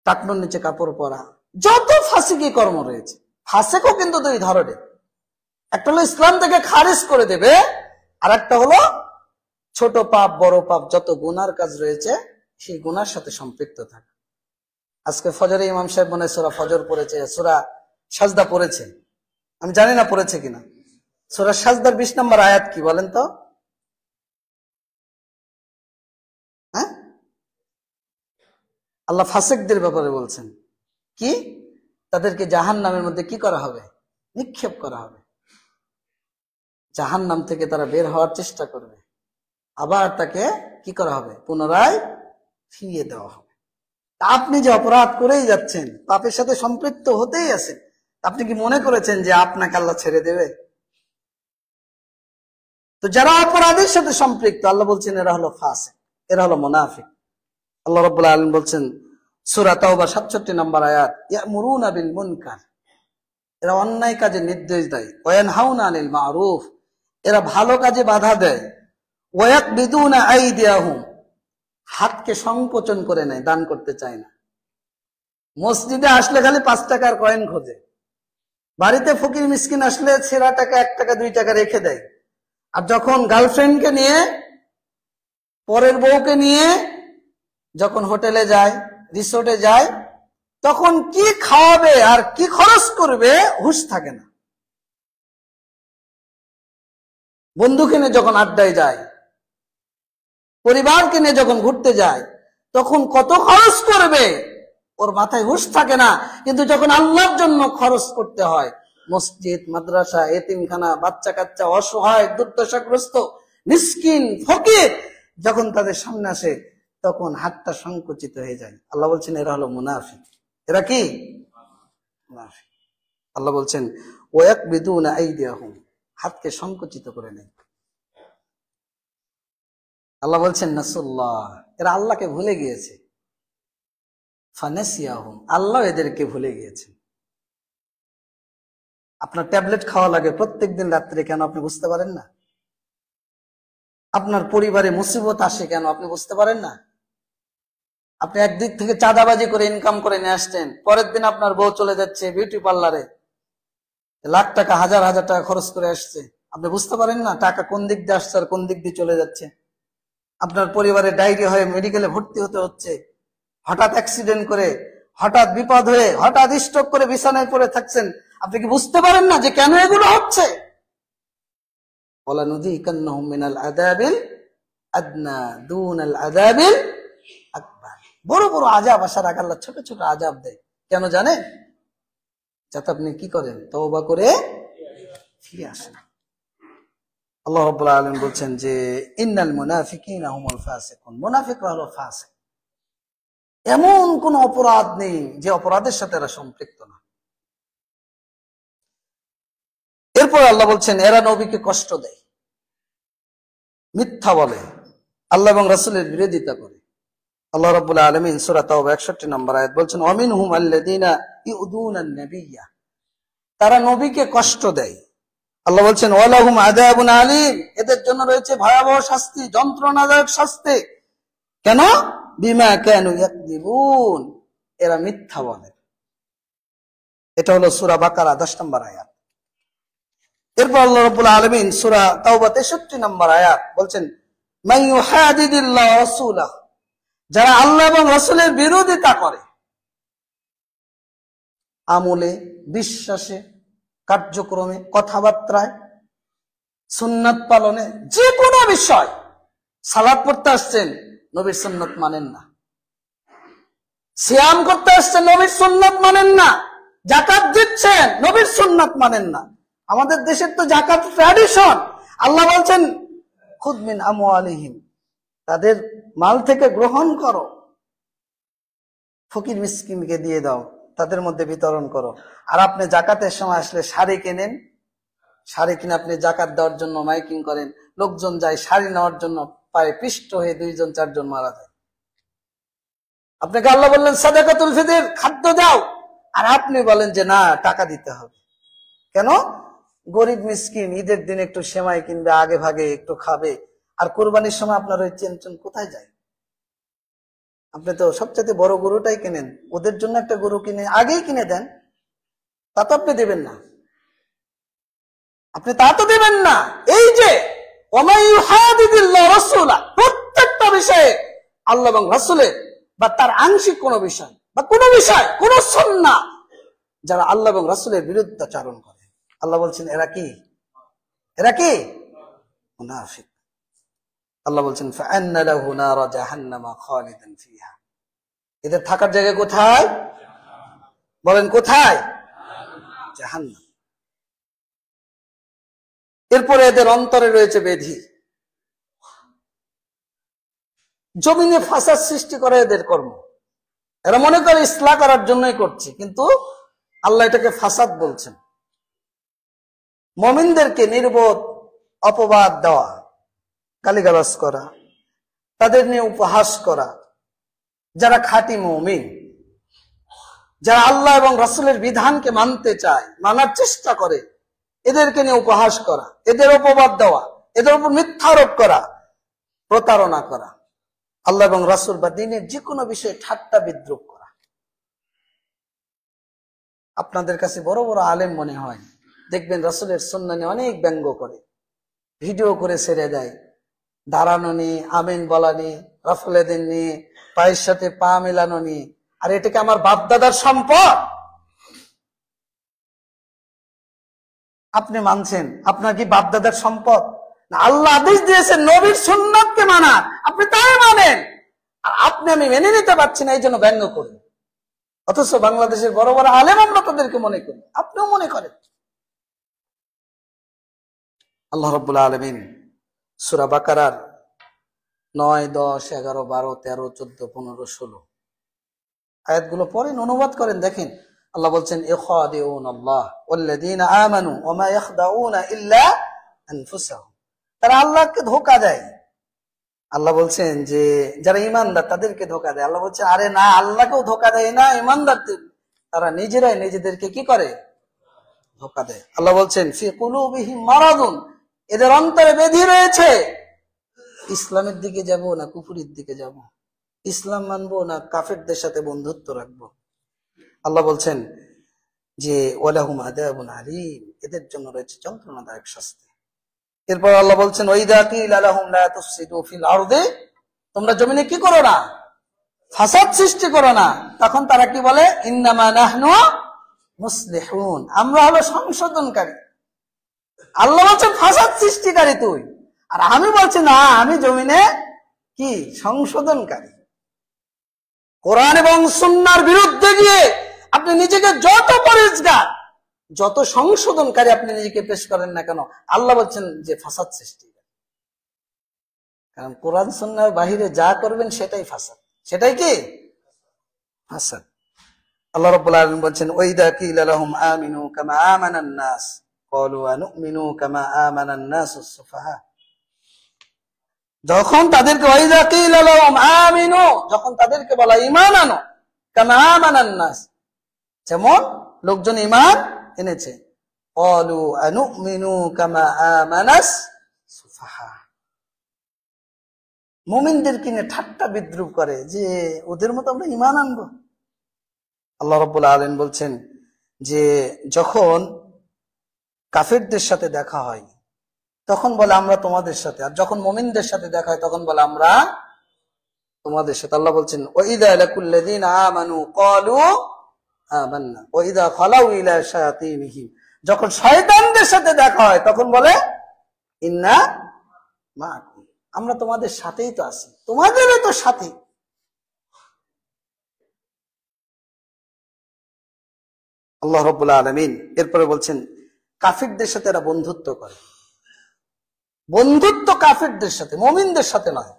টাকনোর নিচে কাপড় পরা, যত ফাসিকি কর্ম রয়েছে। ফাসিকও কিন্তু 2 ধরনের, একটা হলো ইসলাম থেকে খারিজ করে দেবে, আর একটা হলো ছোট পাপ বড় পাপ যত গুনার কাজ রয়েছে সেই গুনার সাথে সম্পৃক্ত থাকে। আজকে ফজরে ইমাম সাহেব মনে হয় সূরা ফজর পড়েছে, সূরা সাজদা পড়েছে, আমি জানি না পড়েছে কিনা। সূরা সাজদার 20 নম্বর আয়াত কি বলেন তো? হ্যাঁ, আল্লাহ ফাসিকদের ব্যাপারে বলছেন কি? তাদেরকে জাহান্নামের মধ্যে কি করা হবে? নিক্ষেপ করা হবে। জাহান্নাম থেকে তারা বের হওয়ার চেষ্টা করবে, আবার তাকে কি করা হবে? পুনরায় ফিরিয়ে দেওয়া হবে। আপনি যে অপরাধ করেই যাচ্ছেন, পাপের সাথে সম্পৃক্ত হতেই আছেন, আপনি কি মনে করেছেন যে আপনাকে আল্লাহ ছেড়ে দেবে? তো যারা অপরাধের সাথে সম্পৃক্ত, আল্লাহ বলছেন এরা হলো ফাসিক, এরা হলো মুনাফিক। আল্লাহ রাব্বুল আলামিন বলছেন সূরা তাওবা 67 নম্বর আয়াত, ইয়ামুরুনা বিল মুনকার, এরা অন্যায় কাজে নির্দেশ দেয়, ওয়া ইয়ানহাউনা আনিল মারুফ, এরা ভালো কাজে বাধা দেয়, ওয়া ইয়াকবিদুনা আইদিয়াহুম, হাতকে সংকোচন করে নেয়, দান করতে চায় না। মসজিদে আসলে খালি 5 টাকার কয়েন খোঁজে, বাড়িতে ফকির মিসকিন আসলে ছেঁড়া টাকা 1 টাকা 2 টাকা রেখে দেয়। আর যখন গার্লফ্রেন্ডকে নিয়ে, পরের বউকে নিয়ে যখন হোটেলে যায়, রিসোর্টে যায়, তখন কি খাওয়াবে আর কি খরচ করবে হুঁশ থাকে না। বন্ধুকে নিয়ে যখন আড্ডায় যায়, পরিবারকে নিয়ে যখন ঘুরতে যায়, তখন কত খরচ করবে ওর মাথায় হুঁশ থাকে না। কিন্তু যখন আল্লাহর জন্য খরচ করতে হয়, মসজিদ, মাদ্রাসা, এতিমখানা, বাচ্চা কাচ্চা, অসহায়, দুর্দশাগ্রস্ত, মিসকিন, ফকির যখন তাদের সামনে আসে, তখন হাতটা সংকুচিত হয়ে যায়। আল্লাহ বলছেন এরা হলো মুনাফিক। এরা কি? মুনাফিক। আল্লাহ বলছেন ওয়ায়াকবিদুনা আইদিয়াহুম, হাতকে সংকুচিত করে নেয়। আল্লাহ বলছেন নাসুল্লাহ, এরা আল্লাহকে ভুলে গিয়েছে। ফানাসিয়াহুম, আল্লাহ এদেরকে ভুলে গিয়েছেন। আপনার ট্যাবলেট খাওয়া লাগে প্রত্যেকদিন রাত্রে, কেন আপনি বুঝতে পারেন না? আপনার পরিবারে মুসিবত আসে, কেন আপনি বুঝতে পারেন না? আপনি একদিক থেকে চাঁদাবাজি করে ইনকাম করে নিয়ে আসছেন, পরের দিন আপনার বউ চলে যাচ্ছে বিউটি পার্লারে, লাখ টাকা হাজার হাজার টাকা খরচ করে আসছে, আপনি বুঝতে পারেন না টাকা কোন দিক দিয়ে আসছে আর কোন দিক দিয়ে চলে যাচ্ছে। আপনার পরিবারে ডায়রিয়া হয়ে মেডিকেলে ভর্তি হতে হচ্ছে, হঠাৎ অ্যাক্সিডেন্ট করে, হঠাৎ বিপদ হয়ে, হঠাৎ স্ট্রোক করে বিছানায় পড়ে থাকছেন, আপনি কি বুঝতে পারেন না যে কেন এগুলো হচ্ছে? ওয়ালানুযিকান্নাহুম মিনাল আযাবিল আদনা দুনাল আযাবিল আকবার, বড় বড় আযাব আসার আগে আল্লাহ ছোট ছোট আযাব দেয়, কেন জানেন? যাতে আপনি কি করেন? তওবা করে ফিরে আসেন। আল্লাহ রাব্বুল আলামিন বলছেন যে ইন্নাল মুনাফিকিনা হুমুল ফাসিকুন, মুনাফিকরা হলো ফাসিক। এমন কোন অপরাধ নেই যে অপরাধের সাথে এরা সম্পৃক্ত না। এরপর আল্লাহ বলছেন এরা নবীকে কষ্ট দেয়, মিথ্যা বলে, আল্লাহ এবং রাসূলের বিরোধিতা করে। আল্লাহ রাব্বুল আলামিন সূরা তাওবা 61 নম্বর আয়াত বলছেন ওয়ামিনহুম আল্লাযীনা ইউযুনান নাবিয়্যা, তারা নবীকে কষ্ট দেয়। আল্লাহ বলছেন ওয়ালাহুম আযাবুন আলীম, এদের জন্য রয়েছে ভয়াবহ শাস্তি, যন্ত্রণাদায়ক শাস্তি। কেন? বিমা কানু ইয়াকযিবুন, এরা মিথ্যা বলে। এটা হলো সূরা বাকারা 10 নম্বর আয়াত। এরপর আল্লাহ রাব্বুল আলামিন সূরা তাওবা 63 নম্বর আয়াত বলছেন মান ইউহাদিদিল্লাহ রাসূলাহু, যারা আল্লাহ এবং রাসূলের বিরোধিতা করে আমলে, বিশ্বাসে, কার্যক্রমে, কথাবার্তায়, সুন্নাত পালনে, যে কোনো বিষয়। সালাত পড়তে আসছেন, নবীর সুন্নাত মানেন না। সিয়াম করতে আসছেন, নবীর সুন্নাত মানেন না। যাকাত দিচ্ছেন, নবীর সুন্নাত মানেন না। আমাদের দেশের তো যাকাত ট্র্যাডিশন। আল্লাহ বলছেন খুদ মিন আমওয়ালিহিম, তাদের মাল থেকে গ্রহণ করো, ফকির মিসকিনকে দিয়ে দাও, তাদের মধ্যে বিতরণ করো। আর আপনি যাকাতের সময় আসলে শাড়ি কেনেন, শাড়ি কিনে আপনি যাকাত দেওয়ার জন্য মাইকিং করেন, লোকজন যায় শাড়ি নেওয়ার জন্য, পায়ে পিষ্ট হয়ে 2 জন 4 জন মারা যায়। আপনাকে আল্লাহ বললেন সাদাকাতুল ফিতর, খাদ্য দাও, আর আপনি বলেন যে না, টাকা দিতে হবে। কেন? গরিব মিসকিন ঈদের দিন একটু সেমাই কিনবে, আগে ভাগে একটু খাবে, আর কোরবানির সময় আপনার ওই চেনচন কোথায় যায়? আপনি তো সবচেয়ে বড় গরুটাই কেনেন, ওদের জন্য একটা গরু কিনে আগেই কিনে দেন, তা তো আপনি দেবেন না, আপনি তা তো দেবেন না। এই যে ওয়া ইউহাদিদিল্লাহ রাসূলা, প্রত্যেকটা বিষয়ে আল্লাহ এবং রাসূলের বা তার আংশিক কোন বিষয় বা কোন বিষয়, কোন সুন্নাহ যারা আল্লাহ এবং রাসূলের বিরুদ্ধাচরণ করে, আল্লাহ বলছেন এরা কি? এরা কি? মুনাফিক। আল্লাহ বলছেন ফাআন্না লাহু নারা জাহান্নামা খালিদান ফিহা, এদের থাকার জায়গা কোথায়? বলেন কোথায়? জাহান্নাম। এরপরে এদের অন্তরে রয়েছে বেধি, জমিনে ফাসাদ সৃষ্টি করে এদের কর্ম। এরা মনে করে ইসলাহ করার জন্যই করছে, কিন্তু আল্লাহ এটাকে ফাসাদ বলছেন। মুমিনদেরকে নির্বোধ অপবাদ দেওয়া, গালিগালাজ করা, তাদের নিয়ে উপহাস করা, যারা খাঁটি মুমিন, যারা আল্লাহ এবং রাসূলের বিধানকে মানতে চায়, মানার চেষ্টা করে, এদেরকে নিয়ে উপহাস করা, এদের অপবাদ দেওয়া, এদের উপর মিথ্যা আরোপ করা, প্রতারণা করা, আল্লাহ এবং রাসূল বা দ্বীনের যে কোনো বিষয়ে ঠাট্টা বিদ্রুপ করা। আপনাদের কাছে বড় বড় আলেম মনে হয়, দেখবেন রাসূলের সুন্নাহ নিয়ে অনেক ব্যঙ্গ করে, ভিডিও করে ছেড়ে দেয়, দাঁড়ানো নিয়ে, আমিন বলা নিয়ে, রাফলেদিন নিয়ে, পায়ের সাথে পা মেলানো নিয়ে। আর এটাকে আমার বাপ দাদার সম্পদ, আপনি মানছেন? আপনার কি বাপ দাদার সম্পদ? না, আল্লাহ আদেশ দিয়েছেন নবীর সুন্নাতকে মানার, আপনি তাই মানেন, আর আপনি আমি মেনে নিতে পারছি না, এই জন্য ব্যঙ্গ করি। অথচ বাংলাদেশের বড় বড় আলেম আমরা তাদেরকে মনে করি, আপনিও মনে করেন। আল্লাহ রাব্বুল আলামিন সূরা বাকারার 9, 10, 11, 12, 13, 14, 15, 16 আয়াতগুলো পড়েন, অনুবাদ করেন, দেখেন আল্লাহ বলছেন ইখাদিউনাল্লাহ ওয়াল্লাযীনা আমানু ওয়া মা ইয়াখদাউনা ইল্লা আনফুসাহুম, তারা আল্লাহকে ধোঁকা দেয়। আল্লাহ বলছেন যে যারা ঈমানদার তাদেরকে ধোঁকা দেয়। আল্লাহ বলছে আরে না, আল্লাহকেও ধোঁকা দেয় না, ঈমানদারদের, তারা নিজেরাই নিজেদেরকে কি করে? ধোঁকা দেয়। আল্লাহ বলছেন ফি কুলুবিহিম মারাদুন, এদের অন্তরে ব্যাধি রয়েছে। ইসলামের দিকে যাব না কুফরির দিকে যাব, ইসলাম মানবো না কাফেরদের সাথে বন্ধুত্ব রাখবো। আল্লাহ বলছেন যে ওয়ালাহুম আযাবুন আলীম, এদের জন্য রয়েছে যন্ত্রণাদায়ক শাস্তি। এরপর আল্লাহ বলছেন ওয়াইদা কিলা লাহুম লা তুফসিদু ফিল আরদি, তোমরা জমিনে কি করো না? ফাসাদ সৃষ্টি করো না। তখন তারা কি বলে? ইন্নামা নাহনু মুসলিহুন, আমরা হলো সংশোধনকারী। আল্লাহ বলছেন ফাসাদ সৃষ্টিকারী তুই, আর আমি বলছি না, আমি জমিনে কি সংশোধনকারী। কোরআন এবং সুন্নাহর বিরুদ্ধে গিয়ে আপনি নিজেকে যত পরিষ্কার, যত সংশোধনকারী আপনি নিজেকে পেশ করেন না কেন, আল্লাহ বলছেন যে ফাসাদ সৃষ্টি। কারণ কোরআন সুন্নাহর বাহিরে যা করবেন সেটাই ফাসাদ, সেটাই কি ফাসাদ। আল্লাহ রাব্বুল আলামিন বলছেন ওয়াইদা কিলা লাহুম আমিনু কামা আমানান নাস ক্বালু আনুমিনু কামা আমানান নাসুস সুফাহা, যখন তাদেরকে ওয়াইদা কিলা লাহুম আমিনু, যখন তাদেরকে বলা ঈমান আনো, কামা আমানান নাস, যেমন লোকজন ঈমান এনেছে, ক্বালু আনুমিনু কামা আমানাস সুফাহা। মুমিনদেরকে নিয়ে ঠাট্টা বিদ্রুপ করে যে ওদের মতো আমরা ঈমান আনবো। আল্লাহ রাব্বুল আলামিন বলছেন যে যখন কাফেরদের সাথে দেখা হয় তখন বলে আমরা তোমাদের সাথে, আর যখন মুমিনদের সাথে দেখা হয় তখন বলে আমরা তোমাদের সাথে। আল্লাহ বলছেন ওয়াইদা লাকুল্লাযিনা আমানু ক্বালু আমান্না ওয়াইদা খালাউ ইলা শায়াতিনহিম, যখন শয়তানদের সাথে দেখা হয় তখন বলে ইন্না মাআকুম, আমরা তোমাদের সাথেই তো আছি, তোমাদেরও তো সাথে। আল্লাহ রাব্বুল আলামিন এরপরে বলছেন কাফিরদের সাথে এরা বন্ধুত্ব করে। বন্ধুত্ব কাফিরদের সাথে, মুমিনদের সাথে নয়।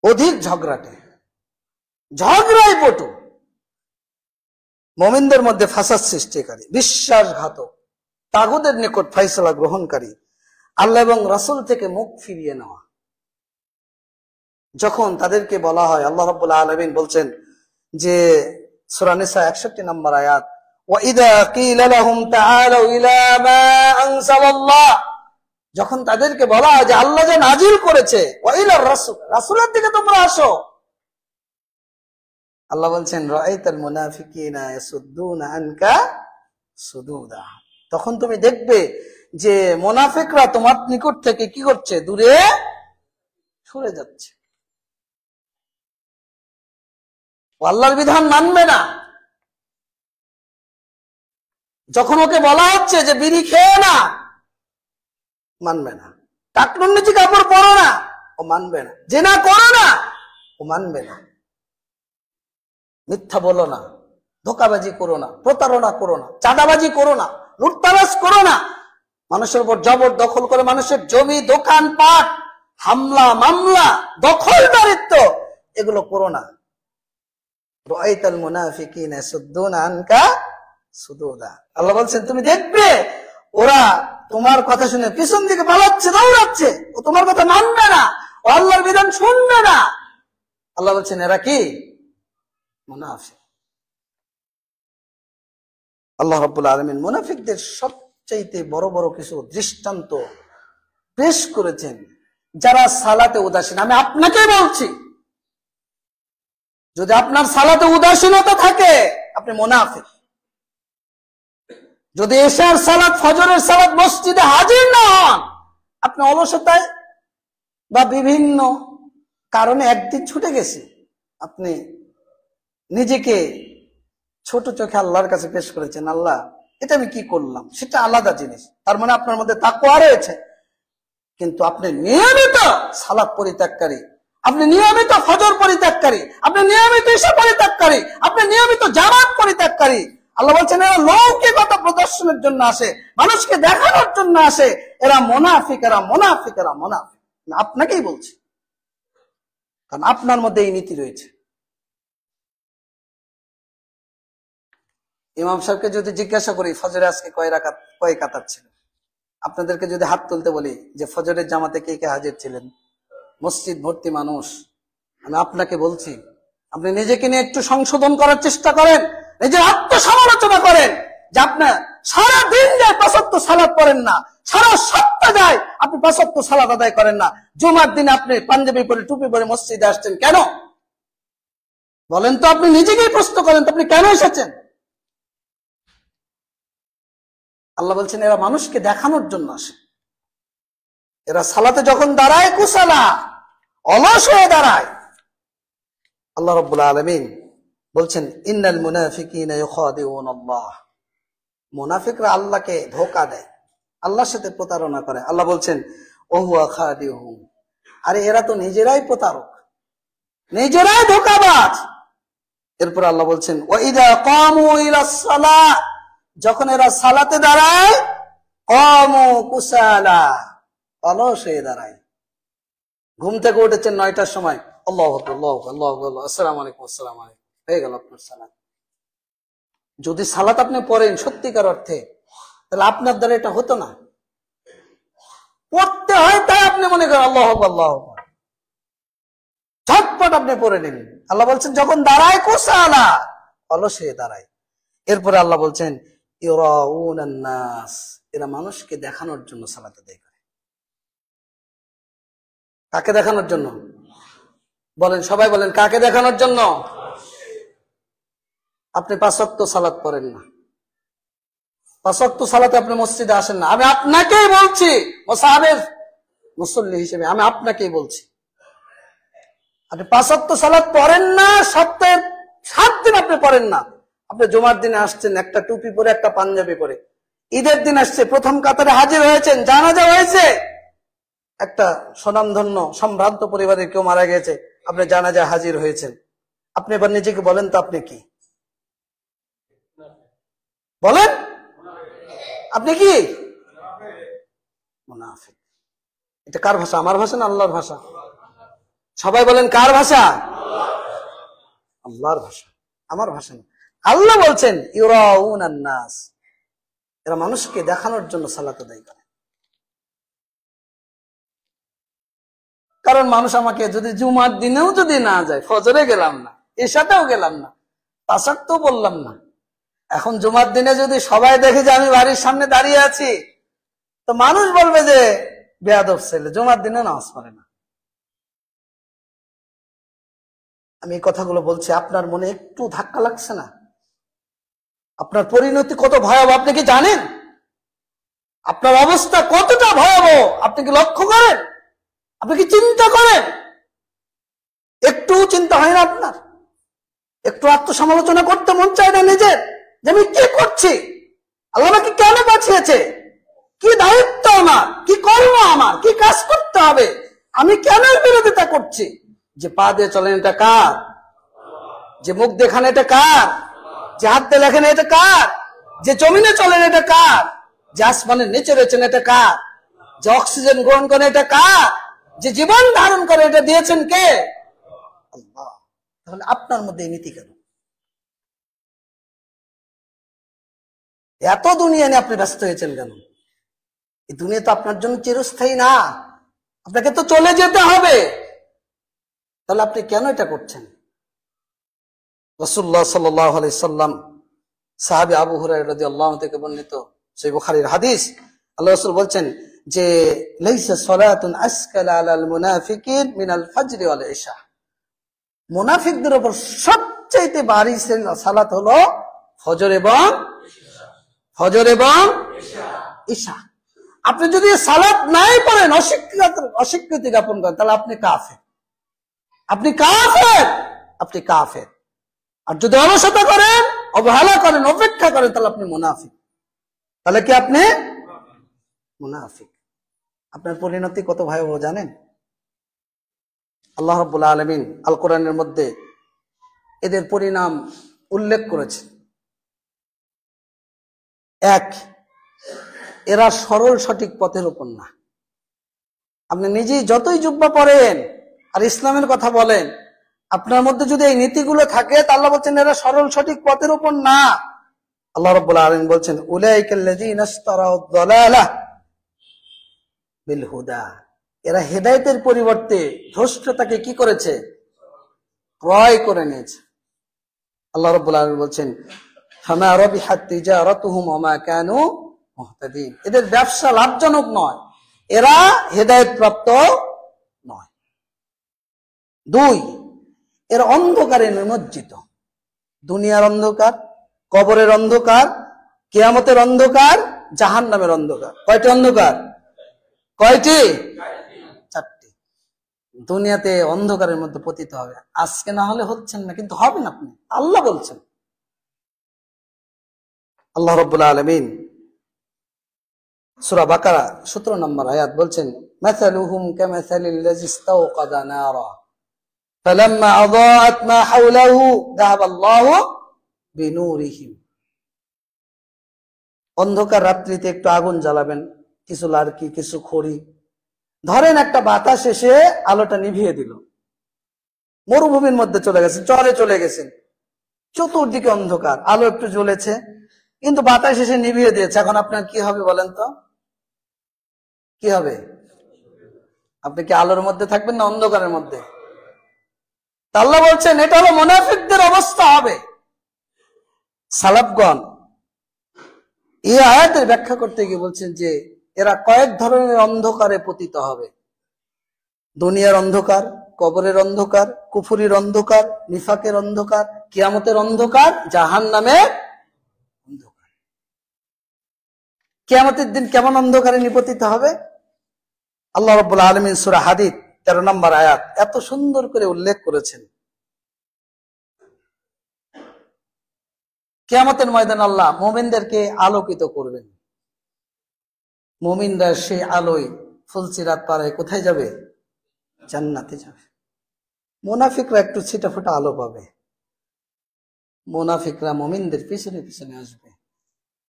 অধিক ঝগড়াই পটু, মুমিনদের মধ্যে ফাসাদ সৃষ্টিকারী, বিশ্বাসঘাতক, তাগুদের নিকট ফয়সালা গ্রহণকারী, আল্লাহ এবং রাসূল থেকে মুখ ফিরিয়ে নেওয়া। যখন তাদেরকে বলা হয়, আল্লাহ রাব্বুল আলামিন বলছেন যে সূরা নিসা 61 নম্বর আয়াত, ওয়াইদা কিলা লাহুম তাআলু ইলা মা আনজালাল্লাহ, যখন তাদেরকে বলা হয় যে আল্লাহ যে নাজিল করেছে, ওয়াইলার রাসূল, রাসূলের দিকে তোমরা আসো, আল্লাহ বলছেন রাআইতাল মুনাফিকিনা ইয়াসুদ্দুনা আনকা সুদুদা, তখন তুমি দেখবে যে মুনাফিকরা তোমার নিকট থেকে কি করছে, দূরে সরে যাচ্ছে, আল্লাহর বিধান মানবে না। যখন ওকে বলা হচ্ছে যে বিড়ি খেয়ে না, মানবে না। টাকনুর নিচে কাপড় পরো না, ও মানবে না। জিনা করো না, ও মানবে না। মিথ্যা বলো না, ধোঁকাবাজি করো না, প্রতারণা করো না, চাঁদাবাজি করো না, লুটতরাজ করো না, মানুষের উপর জবর দখল করে মানুষের জমি দোকান পাট হামলা মামলা দখলদারিত্ব এগুলো করো না। রাআইতাল মুনাফিকিনা ইয়াসুদ্দুনা আনকা সুদুদা, আল্লাহ বলছেন তুমি দেখবে ওরা তোমার কথা শুনে পিছন দিকে পালাচ্ছে, দৌড়াচ্ছে, ও তোমার কথা মানবে না, ও আল্লাহর বিধান শুনবে না। আল্লাহ বলছেন এরা কি মুনাফিক। আল্লাহ রাব্বুল আলামিন মুনাফিকদের সবচাইতে বড় বড় কিছু দৃষ্টান্ত পেশ করেছেন। যারা সালাতে উদাসীন, আমি আপনাকে বলছি যদি আপনার সালাতে উদাসীনতা থাকে আপনি মুনাফিক। যদি এশার সালাত ফজরের সালাত মসজিদে হাজির না হন, আপনি অলসতায় বা বিভিন্ন কারণে একদিন ছুটে গেছে, আপনি নিজেকে ছোট চোখে আল্লাহর কাছে পেশ করেছেন, আল্লাহ এটা আমি কি করলাম, সেটা আলাদা জিনিস। তার মানে আপনার মধ্যে তাকওয়া রয়েছে, কিন্তু আপনি নিয়মিত সালাত পরিত্যাগকারী, আপনি নিয়মিত ফজর পরিত্যাগকারী, আপনি নিয়মিত ঈশা পরিত্যাগকারী, আপনি নিয়মিত জামাত পরিত্যাগকারী। আল্লাহ বলছেন এরা লৌকিকতা প্রদর্শনের জন্য আসে, মানুষকে দেখানোর জন্য আসে, এরা মুনাফিক, এরা মুনাফিক, এরা মুনাফিক। আপনাকেই বলছি, কারণ আপনার মধ্যে এই নীতি রয়েছে। ইমাম সাহেবকে যদি জিজ্ঞাসা করি ফজরে আজকে কয় কাতার ছিল, আপনাদেরকে যদি হাত তুলতে বলি যে ফজরের জামাতে কে কে হাজির ছিলেন, মসজিদ ভর্তি মানুষ, আমি আপনাকে বলছি আপনি নিজেকে নিয়ে একটু সংশোধন করার চেষ্টা করেন, নিজের আত্মসমালোচনা করেন যে আপনার সারা দিন যায় ৫ ওয়াক্ত সালাত পড়েন না, সারা সপ্তাহ যায় আপনি ৫ ওয়াক্ত সালাত আদায় করেন না, জুমার দিনে আপনি পাঞ্জাবি পরে টুপি পরে মসজিদে আসছেন কেন? বলেন তো, আপনি নিজেকেই প্রশ্ন করেন তো, আপনি কেন এসেছেন? আল্লাহ বলছেন এরা মানুষকে দেখানোর জন্য আসে, এরা সালাতে যখন দাঁড়ায় কুসালা অলস হয়ে দাঁড়ায়। আল্লাহ রাব্বুল আলামিন বলছেন ইন্নাল মুনাফিকিনা ইউখাদিউনাল্লাহ, মুনাফিকরা আল্লাহকে ধোঁকা দেয়, আল্লাহর সাথে প্রতারণা করে। আল্লাহ বলছেন ওহুয়া খাদিউহুম, আরে এরা তো নিজেরাই প্রতারক, নিজেরাই ধোঁকাবাজ। এরপর আল্লাহ বলছেন ওয়াইদা কামু ইলাস সালাহ, যখন এরা সালাতে দাঁড়ায় কামু কুসালা, অলস হয়ে দাঁড়ায়। ঘুম থেকে উঠেছেন ৯টার সময়, আল্লাহু আকবার আল্লাহু আকবার আল্লাহু আকবার, আসসালামু আলাইকুম আসসালামু আলাইকুম, হয়ে গেল আপনার সালাত। যদি সালাত আপনি পড়েন সত্যিকার অর্থে, তাহলে আপনার দ্বারা এটা হতো না। পড়তে হয় তাই আপনি মনে করেন আল্লাহু আকবার আল্লাহু আকবার, ঝটপট আপনি পড়ে নেবেন। আল্লাহ বলছেন যখন দাঁড়ায় কুসালা, অলস হয়ে দাঁড়ায়। এরপরে আল্লাহ বলছেন ইউরাউনান নাস, এরা মানুষকে দেখানোর জন্য সালাত আদায় করে। কাকে দেখানোর জন্য? বলেন, সবাই বলেন, কাকে দেখানোর জন্য? আপনি 5 ওয়াক্ত সালাত পড়েন না, 5 ওয়াক্ত সালাতে আপনি মসজিদে আসেন না। আমি আপনাকেই বলছি, মুসাহাবের মুসল্লি হিসেবে আমি আপনাকেই বলছি, আপনি 5 ওয়াক্ত সালাত পড়েন না, সপ্তাহে 7 দিন আপনি পড়েন না। আপনি জুমার দিনে আসছেন একটা টুপি পরে, একটা পাঞ্জাবি পরে, ঈদের দিন আসছে, প্রথম কাতারে হাজির হয়েছেন, জানাজা হয়েছে, একটা স্বনামধন্য সম্ভ্রান্ত পরিবারের কেউ মারা গেছে, আপনি জানাজা হাজির হয়েছেন। আপনি এবার নিজেকে বলেন তো আপনি কি? বলেন, আপনি কি? মুনাফিক। এটা কার ভাষা? আমার ভাষা না আল্লাহর ভাষা? সবাই বলেন, কার ভাষা? আল্লাহর ভাষা, আমার ভাষা না। আল্লাহ বলছেন ইউরাউনান নাস, এরা মানুষকে দেখানোর জন্য সালাত আদায় করে। কারণ মানুষ আমাকে যদি জুমার দিনেও যদি না যায়, ফজরে গেলাম না, এশাতেও গেলাম না, 5 ওয়াক্ত বললাম না, এখন জুমার দিনে যদি সবাই দেখে যে আমি বাড়ির সামনে দাঁড়িয়ে আছি, তো মানুষ বলবে যে বেয়াদব ছেলে, জুমার দিনে নামাজ পড়ে না। আমি এই কথাগুলো বলছি, আপনার মনে একটু ধাক্কা লাগছে না? আপনার পরিণতি কত ভয়াবহ আপনি কি জানেন? আপনার অবস্থা কতটা ভয়াবহ আপনি কি লক্ষ্য করেন? আপনি কি চিন্তা করেন? একটু চিন্তা হয় না আপনার? একটু আত্মসমালোচনা করতে মন চায় না নিজের, যে আমি কি করছি, আল্লাহ আমাকে কেন বাঁচিয়েছে, কি দায়িত্ব আমার, কি কর্ম আমার, কি কাজ করতে হবে, আমি কেন বিরোধিতা করছি? যে পা দিয়ে চলেন এটা কার? যে মুখ দেখান এটা কার? যে হাত দিয়ে লেখেন এটা কার? যে জমিনে চলেন এটা কার? যে আসমানের নিচে রয়েছেন এটা কার? যে অক্সিজেন গ্রহণ করেন এটা কার? যে জীবন ধারণ করে এটা দিয়েছেন কে? আল্লাহ। তাহলে আপনার মধ্যে এই নীতি কেন? এত দুনিয়া নিয়ে আপনি ব্যস্ত হয়েছেন কেন? এই দুনিয়া তো আপনার জন্য চিরস্থায়ী না, আপনাকে তো চলে যেতে হবে। তাহলে আপনি কেন এটা করছেন? রাসূলুল্লাহ সাল্লাল্লাহু আলাইহি সাল্লাম, সাহাবী আবু হুরায়রা রাদিয়াল্লাহু আনহু থেকে বর্ণিত সহিহ বুখারীর হাদিস, আল্লাহ রাসূল বলছেন যে লাইসা সালাতুন আসকালা আলাল মুনাফিকিন মিনাল ফজর ওয়াল ইশা, মুনাফিকদের উপর সবচেয়ে ভারী সালাত হলো ফজর এবং ইশা। আপনি যদি সালাত নাই পড়েন, অস্বীকৃতি জ্ঞাপন করেন, তাহলে আপনি কাফের, আপনি কাফের, আপনি কাফের। আর যদি অলসতা করেন, অবহেলা করেন, অপেক্ষা করেন, তাহলে আপনি মুনাফিক। তাহলে কি আপনি মুনাফিক? আপনার পরিণতি কত ভয়াবহ জানেন? আল্লাহ রাব্বুল আলামিন আল কোরআনের মধ্যে এদের পরিণাম উল্লেখ করেছেন। 1, এরা সরল সঠিক পথের উপর না। আপনি নিজেই যতই জুব্বা পরেন আর ইসলামের কথা বলেন, আপনার মধ্যে যদি এই নীতিগুলো থাকে, তা আল্লাহ বলছেন এরা সরল সঠিক পথের উপর না। আল্লাহ রাব্বুল আলামিন বলছেন উলাইকাল্লাযীনা ইশতারাউদ দালালাহ বিল হুদা, এরা হেদায়েতের পরিবর্তে ভ্রষ্টতাকে কি করেছে? ক্রয় করে নিয়েছে। আল্লাহ রাব্বুল আলামিন বলছেন ফামা রাবিহাত তিজারাতুহুম ওয়া মা কানু মুহতাদিন, এদের ব্যবসা লাভজনক নয়, এরা হেদায়েত প্রাপ্ত নয়। 2, এরা অন্ধকারে নিমজ্জিত। দুনিয়ার অন্ধকার, কবরের অন্ধকার, কিয়ামতের অন্ধকার, জাহান্নামের অন্ধকার। কয়টি অন্ধকার? কয়টি? 4টি। দুনিয়াতে অন্ধকারের মধ্যে পতিত হবে। আজকে না হলে হচ্ছেন না, কিন্তু হবেন আপনি, আল্লাহ বলছেন। আল্লাহ রাব্বুল আলামিন সূরা বাকারা 17 নম্বর আয়াত বলছেন মাসালুহুম কামাসালিল্লাযী ইসতাওকাদা নারা ফালাম্মা আযাআত মা হাওলাহু যাহাবাল্লাহু বিনূরিহিম। অন্ধকার রাত্রিতে একটু আগুন জ্বালাবেন, কিছু লার্কি, কিছু খড়ি, ধরেন একটা বাতাস এসে আলোটা নিভিয়ে দিল, মরুভূমির মধ্যে চলে গেছেন, চরে চলে গেছেন, চতুর্দিকে অন্ধকার, আলো একটু জ্বলেছে, কিন্তু বাতাস এসে নিভিয়ে দিয়েছে। এখন আপনার কি হবে বলেন তো? কি হবে? আপনি কি আলোর মধ্যে থাকবেন না অন্ধকারের মধ্যে? আল্লাহ বলছেন এটা হলো মুনাফিকদের অবস্থা হবে। সালাফগণ এই আয়াতের ব্যাখ্যা করতে গিয়ে বলছেন যে এরা কয়েক ধরনের অন্ধকারে পতিত হবে। দুনিয়ার অন্ধকার, কবরের অন্ধকার, কুফুরির অন্ধকার, নিফাকের অন্ধকার, কিয়ামতের অন্ধকার, জাহান্নামের অন্ধকার। কিয়ামতের দিন কেমন অন্ধকারে নিপতিত হবে? আল্লাহ রাব্বুল আলামিন সূরা হাদীদ 13 নম্বর আয়াত এত সুন্দর করে উল্লেখ করেছেন। কিয়ামতের ময়দানে আল্লাহ মুমিনদেরকে আলোকিত করবেন। মুমিনরা সেই আলোয় ফুলসিরাত পার হয়ে কোথায় যাবে? জান্নাতে যাবে। মুনাফিকরা একটু ছিটাফোটা আলো পাবে। মুনাফিকরা মুমিনদের পিছনে পিছনে আসবে।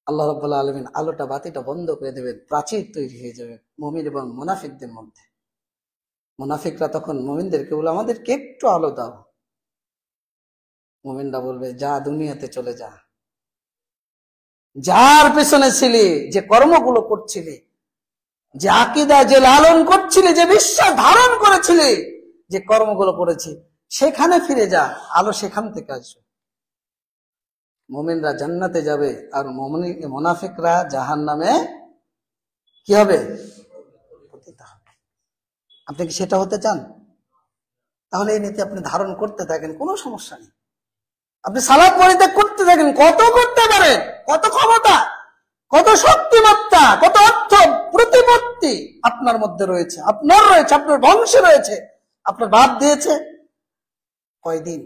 আল্লাহ রাব্বুল আলামিন আলোটা বাতিটা বন্ধ করে দেবেন, প্রাচীর তৈরি হয়ে যাবে মুমিন এবং মুনাফিকদের মধ্যে। মুনাফিকরা তখন মুমিনদেরকে বলে, আমাদেরকে একটু আলো দাও। মুমিনরা বলবে, যা, দুনিয়াতে চলে যা। যার পেছনে ছিলি, যে কর্মগুলো করছিলি, যে আকীদা যে লালন করছিলি, যে বিশ্বাস ধারণ করেছিলি, যে কর্মগুলো করেছি, সেখানে ফিরে যা, আলো সেখান থেকে আসবে। মুমিনরা জান্নাতে যাবে আর মুনাফিকরা জাহান্নামে কি হবে? পতিত হবে। আপনি কি সেটা হতে চান? তাহলে এই নীতি আপনি ধারণ করতে থাকেন, কোনো সমস্যা নেই। আপনি সালাত পরিত্যাগ করতে থাকেন, কত করতে পারেন, কত ক্ষমতা, কত শক্তিমত্তা, কত অর্থ প্রতিপত্তি আপনার মধ্যে রয়েছে, আপনার রয়েছে, আপনার বংশে রয়েছে, আপনার বাপ দিয়েছে। কয়দিন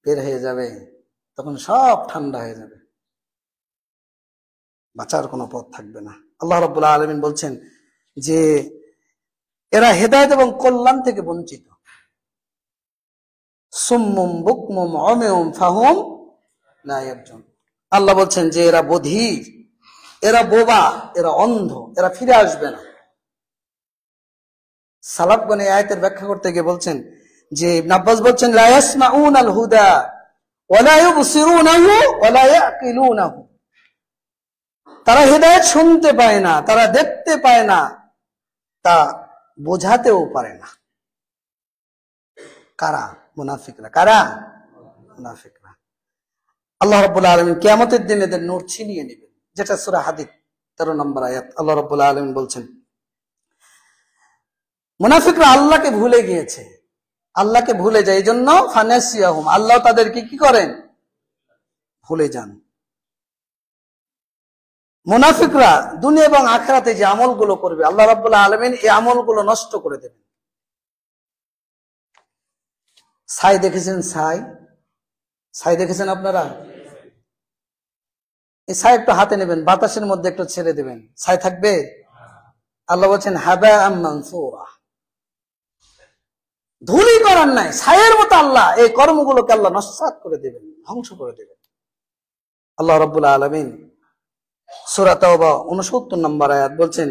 বের হয়ে যাবে, তখন সব ঠান্ডা হয়ে যাবে, বাঁচার কোনো পথ থাকবে না। আল্লাহ রাব্বুল আলামিন বলছেন যে এরা হেদায়েত এবং কল্যাণ থেকে বঞ্চিত। সুম্মুম বুকমুম উমিয়ুম ফাহুম লা ইয়ারজুন। আল্লাহ বলছেন যে এরা বধির, এরা বোবা, এরা অন্ধ, এরা ফিরে আসবে না। সালাফগণ এই আয়াতের ব্যাখ্যা করতে গিয়ে বলছেন যে ইবনে আব্বাস বলছেন, লা ইয়াসমাউনাল হুদা ওয়া লা ইউবসিরুনাহু ওয়া লা ইয়াকিলুনাহু। তারা হেদায়েত শুনতে পায় না, তারা দেখতে পায় না, তা বোঝাতেও পারে না। কারা? মুনাফিকরা। কারা? মুনাফিকরা। আল্লাহ রাব্বুল আলামিন কিয়ামতের দিন এদের নূর ছিনিয়ে নেবেন, যেটা সূরা হাদীদ 13 নম্বর আয়াত। আল্লাহ রাব্বুল আলামিন বলছেন মুনাফিকরা আল্লাহকে ভুলে গিয়েছে, আল্লাহকে ভুলে যায়, এই জন্য ফানাসিয়াহুম, আল্লাহ তাদেরকে কি করেন? ভুলে যান। মুনাফিকরা দুনিয়া এবং আখিরাতে যে আমলগুলো করবে, আল্লাহ রাব্বুল আলামিন এই আমলগুলো নষ্ট করে দেবেন। ছাই দেখেছেন? ছাই দেখেছেন আপনারা? এই ছাই একটু হাতে নেবেন, বাতাসের মধ্যে একটু ছেড়ে দেবেন, ছাই থাকবে? আল্লাহ বলছেন হাবাআম মানসুরা, ধুলি করার নাই, ছায়ের মতো আল্লাহ এই কর্মগুলোকে আল্লাহ নস্যাৎ করে দেবেন, ধ্বংস করে দেবেন। আল্লাহ রাব্বুল আলামিন সূরা তাওবা 69 নম্বর আয়াত বলছেন,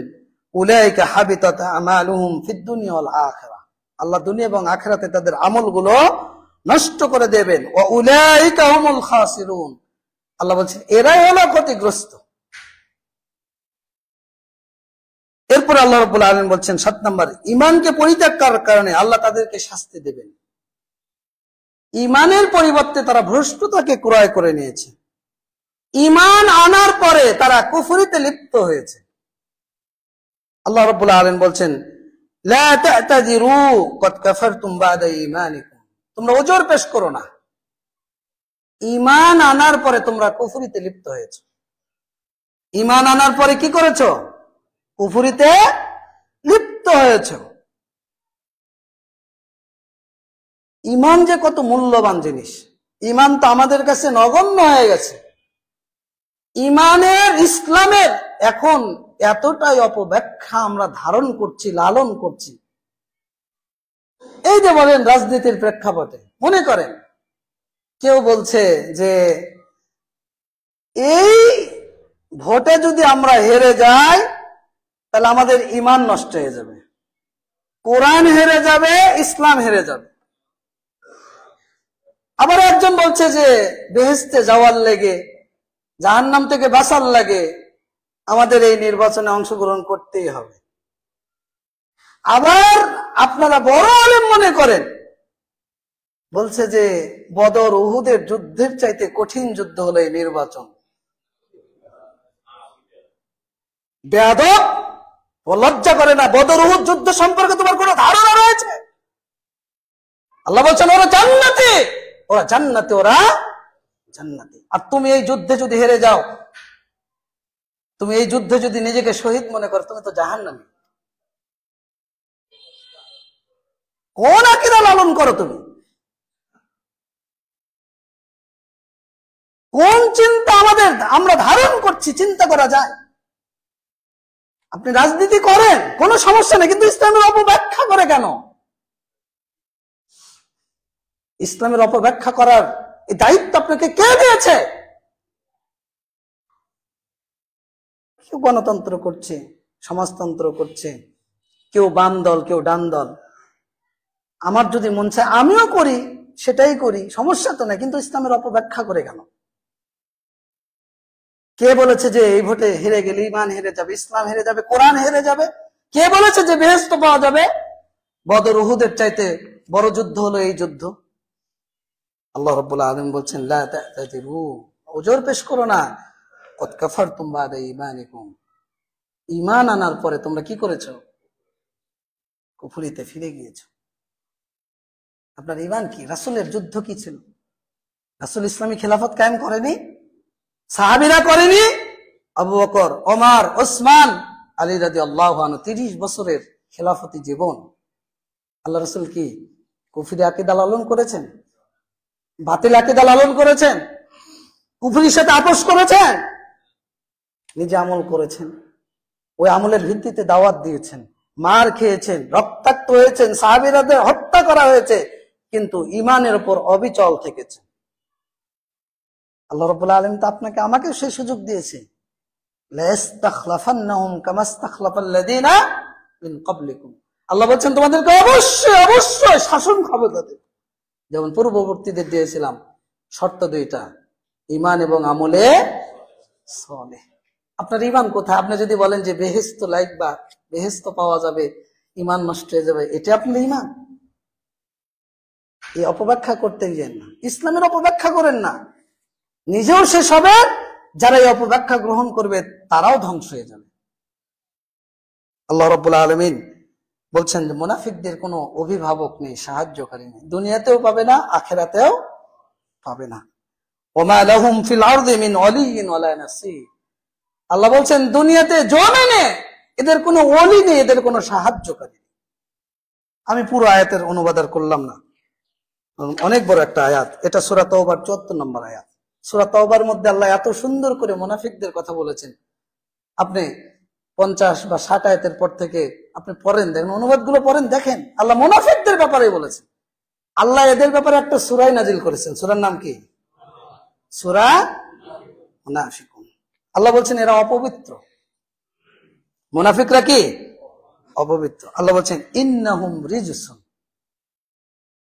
উলাইকা হাবিতাত আমালুহুম ফিদ দুনিয়া ওয়াল আখিরাহ। আল্লাহ দুনিয়া এবং আখিরাতে তাদের আমলগুলো নষ্ট করে দেবেন। ওয়া উলাইকা হুমুল খাসিরুন। আল্লাহ বলছেন এরাই হলো ক্ষতিগ্রস্ত। এরপর আল্লাহ রাব্বুল আলামিন বলছেন 7 নম্বর, ঈমানকে পরিত্যাগ করার কারণে আল্লাহ তাদেরকে শাস্তি দেবেন। ঈমানের পরিবর্তে তারা ভ্রষ্টতাকে ক্রয় করে নিয়েছে। ঈমান আনার পরে তারা কুফরিতে লিপ্ত হয়েছে। আল্লাহ রাব্বুল আলামিন বলছেন লা তা'তাযিরু ক্বাদ কাফারতুম বা'দা ঈমানিকুম। তোমরা ওজর পেশ করো না, ঈমান আনার পরে তোমরা কুফরিতে লিপ্ত হয়েছো। ঈমান আনার পরে কি করেছো? কুফরিতে লিপ্ত হয়েছে। ঈমান যে কত মূল্যবান জিনিস, ঈমান তো আমাদের কাছে নগণ্য হয়ে গেছে। ঈমানের, ইসলামের এখন এতটাই অপব্যাখ্যা আমরা ধারণ করছি, লালন করছি। এই যে বলেন রাজনীতির প্রেক্ষাপটে, মনে করেন কেউ বলছে যে এই ভোটে যদি আমরা হেরে যাই তাহলে আমাদের ঈমান নষ্ট হয়ে যাবে, কোরআন হেরে যাবে, ইসলাম হেরে যাবে। আবার একজন বলছে যে বেহেশতে যাওয়ার লেগে, জাহান্নাম থেকে বাঁচার লাগে আমাদের এই নির্বাচনে অংশগ্রহণ করতেই হবে। আবার আপনারা বড় আলেম মনে করেন, বলছে যে বদর উহুদের যুদ্ধের চাইতে কঠিন যুদ্ধ হলো এই নির্বাচন। বেয়াদব, ও লজ্জা করে না? বদর উহুদ যুদ্ধ সম্পর্কে তোমার কোনো ধারণা রয়েছে? আল্লাহ বলছেন ওরা জান্নাতে, ওরা জান্নাতে, ওরা জান্নাতে। আর তুমি এই যুদ্ধে যদি হেরে যাও, তুমি এই যুদ্ধে যদি নিজেকে শহীদ মনে করো, তুমি তো জাহান্নামী। কোন আকীদা লালন করো তুমি? কোন চিন্তা আমরা ধারণ করছি? চিন্তা করা যায়? আপনি রাজনীতি করেন, কোনো সমস্যা নেই, কিন্তু ইসলামের অপব্যাখ্যা করে কেন? ইসলামের অপব্যাখ্যা করার এই দায়িত্ব আপনাকে কে দিয়েছে? কেউ গণতন্ত্র করছে, সমাজতন্ত্র করছে, কেউ বাম দল, কেউ ডান দল। আমার যদি মন চায় আমিও করি, সেটাই করি, সমস্যা তো নাই, কিন্তু ইসলামের অপব্যাখ্যা করে কেন? কে বলেছে যে এই ভোটে হেরে গেলে ঈমান হেরে যাবে, ইসলাম হেরে যাবে, কোরআন হেরে যাবে? কে বলেছে যে বেহেশত পাওয়া যাবে? বদর উহুদের চাইতে বড় যুদ্ধ হলো এই যুদ্ধ। আল্লাহ রাব্বুল আলামিন বলছেন লা তা'তাযিরু, ওজর পেশ করো না। কদ কাফারতুম বাদা ঈমানিকুম, ঈমান আনার পরে তোমরা কি করেছো? কুফরিতে ফিরে গিয়েছো। আপনার ঈমান কি? রাসূলের যুদ্ধ কি ছিল? রাসূল ইসলামী খেলাফত কায়েম করেনি? সাহাবীরা করেনি? আবু বকর, ওমর, ওসমান, আলী রাদিয়াল্লাহু আনহু 30 বছরের খেলাফতি জীবন। আল্লাহ রাসূল কি কুফরি আকীদা লালন করেছেন? বাতিল আকীদা লালন করেছেন? কুফরির সাথে আপোষ করেছেন? নিজে আমল করেছেন, ওই আমলের ভিত্তিতে দাওয়াত দিয়েছেন, মার খেয়েছেন, রক্তাক্ত হয়েছেন, সাহাবীরাদের হত্যা করা হয়েছে, কিন্তু ঈমানের উপর অবিচল থেকেছেন। আল্লাহ রাব্বুল আলামিন তো আপনাকে আমাকে সেই সুযোগ দিয়েছে, লাস্তাখলাফান্নাহুম কামাস্তাখলাফাল্লাযীনা মিন ক্বাবলিকুম। আল্লাহ বলেন তোমাদেরকে অবশ্যই অবশ্যই শাসন হবে তাদের, যেমন পূর্ববর্তীদের দিয়েছিলাম। শর্ত দুইটা, ঈমান এবং আমলে সালেহ। আপনার ঈমান কোথায়? আপনি যদি বলেন যে বেহেশত লাইকবা, বেহেশত পাওয়া যাবে, ঈমান নষ্ট হয়ে যাবে, এটা আপনার ঈমান? এই অপব্যাখ্যা করতে গিয়েন না, ইসলামের অপব্যাখ্যা করেন না। নিজেও শেষ হবে, যারা এই অপব্যাখ্যা গ্রহণ করবে তারাও ধ্বংস হয়ে যাবে। আল্লাহ রাব্বুল আলামিন বলছেন যে মুনাফিকদের কোনো অভিভাবক নেই, সাহায্যকারী নেই, দুনিয়াতেও পাবে না, আখিরাতেও পাবে না। ওমা লাহুম ফিল আরদি মিন ওয়ালিয়্যিন ওয়ালা নাসীর। আল্লাহ বলছেন দুনিয়াতে জমিনে এদের কোনো ওলি নেই, এদের কোনো সাহায্যকারী নেই। আমি পুরো আয়াতের অনুবাদ আর করলাম না, অনেক বড় একটা আয়াত এটা। সূরা তাওবার ৭৪ নম্বর আয়াত। সূরা তাওবার মধ্যে আল্লাহ এত সুন্দর করে মুনাফিকদের কথা বলেছেন। আপনি 50 বা 60 আয়াতের পর থেকে আপনি পড়েন, দেখেন, অনুবাদগুলো পড়েন, দেখেন আল্লাহ মুনাফিকদের ব্যাপারে বলেছেন। আল্লাহ এদের ব্যাপারে একটা সূরা নাজিল করেছেন। সূরার নাম কি? সূরা মুনাফিকুন। আল্লাহ বলছেন এরা অপবিত্র। মুনাফিকরা কি? অপবিত্র। আল্লাহ বলছেন ইন্নাহুম রিজসুন,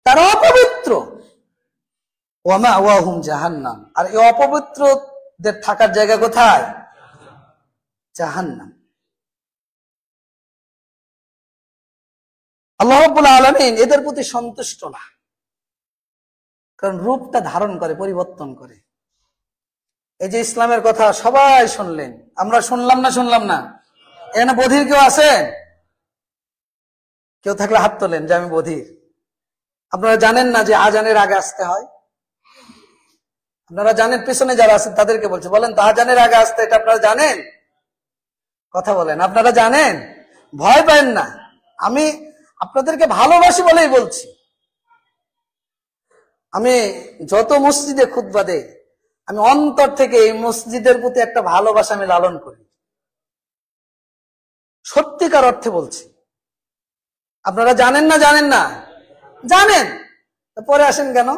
তারা অপবিত্র। ওয়া মাওয়াহুম জাহান্নাম, আর এই অপবিত্রদের থাকার জায়গা কোথায়? জাহান্নাম। আল্লাহ রাব্বুল আলামিন এদের প্রতি সন্তুষ্ট না, কারণ রূপটা ধারণ করে, পরিবর্তন করে। এই যে ইসলামের কথা সবাই শুনলেন, আমরা শুনলাম না? শুনলাম না? এখানে বধির কেউ আছেন? কেউ থাকলে হাত তোলেন যে আমি বধির। আপনারা জানেন না যে আজানের আগে আসতে হয়? আপনারা জানেন? পিছনে যারা আছেন তাদেরকে বলছে, বলেন তো আজানের আগে আসতে, এটা আপনারা জানেন? কথা বলেন, আপনারা জানেন? ভয় পাবেন না, আমি আপনাদেরকে ভালোবাসি বলেই বলছি। আমি যত মসজিদে খুতবা দেই, আমি অন্তর থেকে এই মসজিদের প্রতি একটা ভালোবাসা আমি লালন করি, সত্যিকার অর্থে বলছি। আপনারা জানেন না? জানেন না? জানেন, পরে আসেন কেন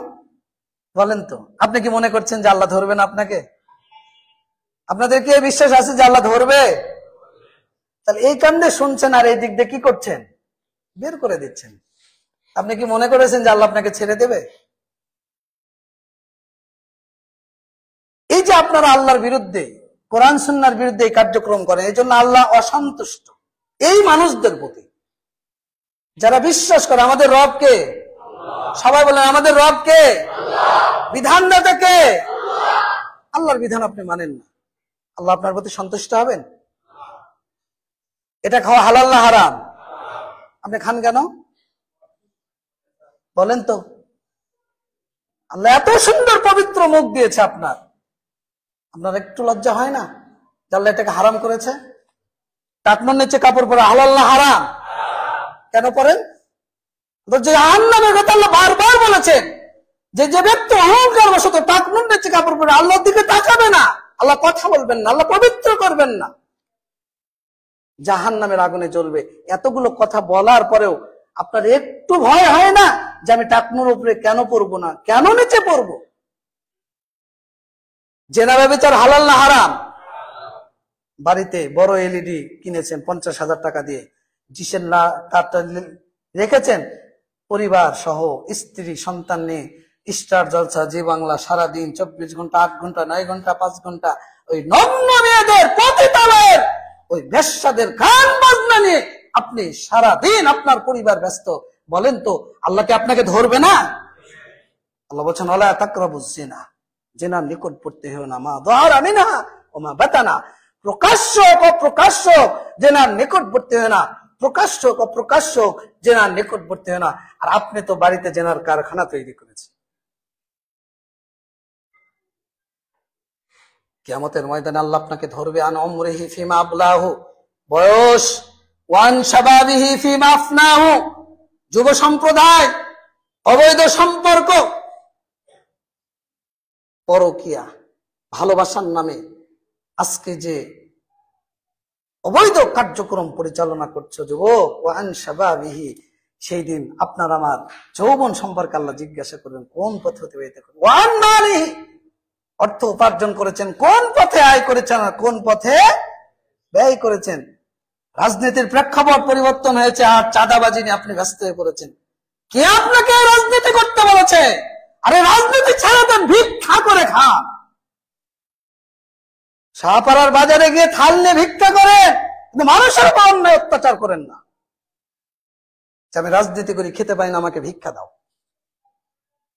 বলেন তো? আপনি কি মনে করছেন যে আল্লাহ ধরবেন আপনাকে? আপনাদের কি বিশ্বাস আছে যে আল্লাহ ধরবে? তাহলে এই কারণে শুনছেন আর এই দিক দিয়ে কি করছেন? বের করে দিচ্ছেন। আপনি কি মনে করেছেন যে আল্লাহ আপনাকে ছেড়ে দেবে? এই যে আপনারা আল্লাহর বিরুদ্ধে, কোরআন সুন্নাহর বিরুদ্ধে এই কার্যক্রম করেন, এই জন্য আল্লাহ অসন্তুষ্ট এই মানুষদের প্রতি, যারা বিশ্বাস করে আমাদের রব কে। সবাই বলেন আমাদের রব কে, বিধানদাতা কে। আল্লাহর বিধান আপনি মানেন না, আল্লাহ আপনার প্রতি সন্তুষ্ট হবেন? এটা খাওয়া হালাল না হারাম? আপনি খান কেন বলেন তো? আল্লাহ এত সুন্দর পবিত্র মুখ দিয়েছে আপনার একটু লজ্জা হয় না যে আল্লাহ এটাকে হারাম করেছে? টাকনুর নিচে কাপড় পরে হালাল না হারাম? কেন পরেন? জাহান্নামের কথা আল্লাহ বারবার বলেছেন যে যে ব্যক্তি অহংকার বশত টাকনুর নিচে কাপড় পরে আল্লাহর দিকে তাকাবে না, আল্লাহ কথা বলবেন না, আল্লাহ পবিত্র করবেন না, জাহান্নামের আগুনে জ্বলবে। এতগুলো কথা বলার পরেও আপনার একটু ভয় হয় না যে আমি টাকনুর উপরে কেন পড়বো না, কেন নিচে পড়বো? জেনা ব্যভিচার হালাল না হারাম? বাড়িতে বড় এলইডি কিনেছেন 50,000 টাকা দিয়ে, ডিশের না কার্ডটা রেখেছেন, পরিবার সহ স্ত্রী সন্তান নিয়ে স্টার জলসা, জি বাংলা সারাদিন 24 ঘন্টা, 8 ঘন্টা, 9 ঘন্টা, 5 ঘন্টা ওই নগ্ন মেয়েদের পতিতালয়ের ওই বেশ্যাদের গান বাজনা নিয়ে আপনি সারাদিন আপনার পরিবার ব্যস্ত। বলেন তো আল্লাহ কি আপনাকে ধরবে না? আল্লাহ বলছেন ওয়ালা তাকরাবুজ জিনা, জিনার নিকট পড়তে হয় না, মা যাহারা মিনহা ওয়া মা বাতানা, প্রকাশ্য অপ্রকাশ্য জিনার নিকট পড়তে হয় না, প্রকাশ্য অপ্রকাশ্য জিনার নিকটবর্তী হয় না। আর আপনি তো বাড়িতে জিনার কারখানা তৈরি করেছেন। কিয়ামতের ময়দানে আল্লাহ আপনাকে ধরবে, আন উমরিহি ফিমা আবলাহু, বয়স, ওয়ান শাবাবিহি ফিমা আফনাহু, যুব সম্প্রদায়, অবৈধ সম্পর্ক, পরকিয়া, ভালোবাসার নামে আজকে যে অবৈধ কার্যক্রম পরিচালনা করছো যুবক, ওয়ান শাবাবিহি, সেই দিন আপনার আমার যৌবন সম্পর্কে আল্লাহ জিজ্ঞাসা করবেন কোন পথে অতিবাহিত করবেন। ওয়ান মালিহি, অর্থ উপার্জন করেছেন কোন পথে আয় করেছেন আর কোন পথে ব্যয় করেছেন। রাজনীতির প্রেক্ষাপট পরিবর্তন হয়েছে আর চাঁদাবাজি নিয়ে আপনি ব্যস্ত হয়ে পড়েছেন। কে আপনাকে রাজনীতি করতে বলেছে? আরে রাজনীতি ছাড়া তো ভিক্ষা করে খান। শাহপাড়ার বাজারে গিয়ে থাল নিয়ে ভিক্ষা করেন, কিন্তু মানুষের উপর অন্যায় অত্যাচার করেন না। আমি রাজনীতি করি, খেতে পাই না, আমাকে ভিক্ষা দাও।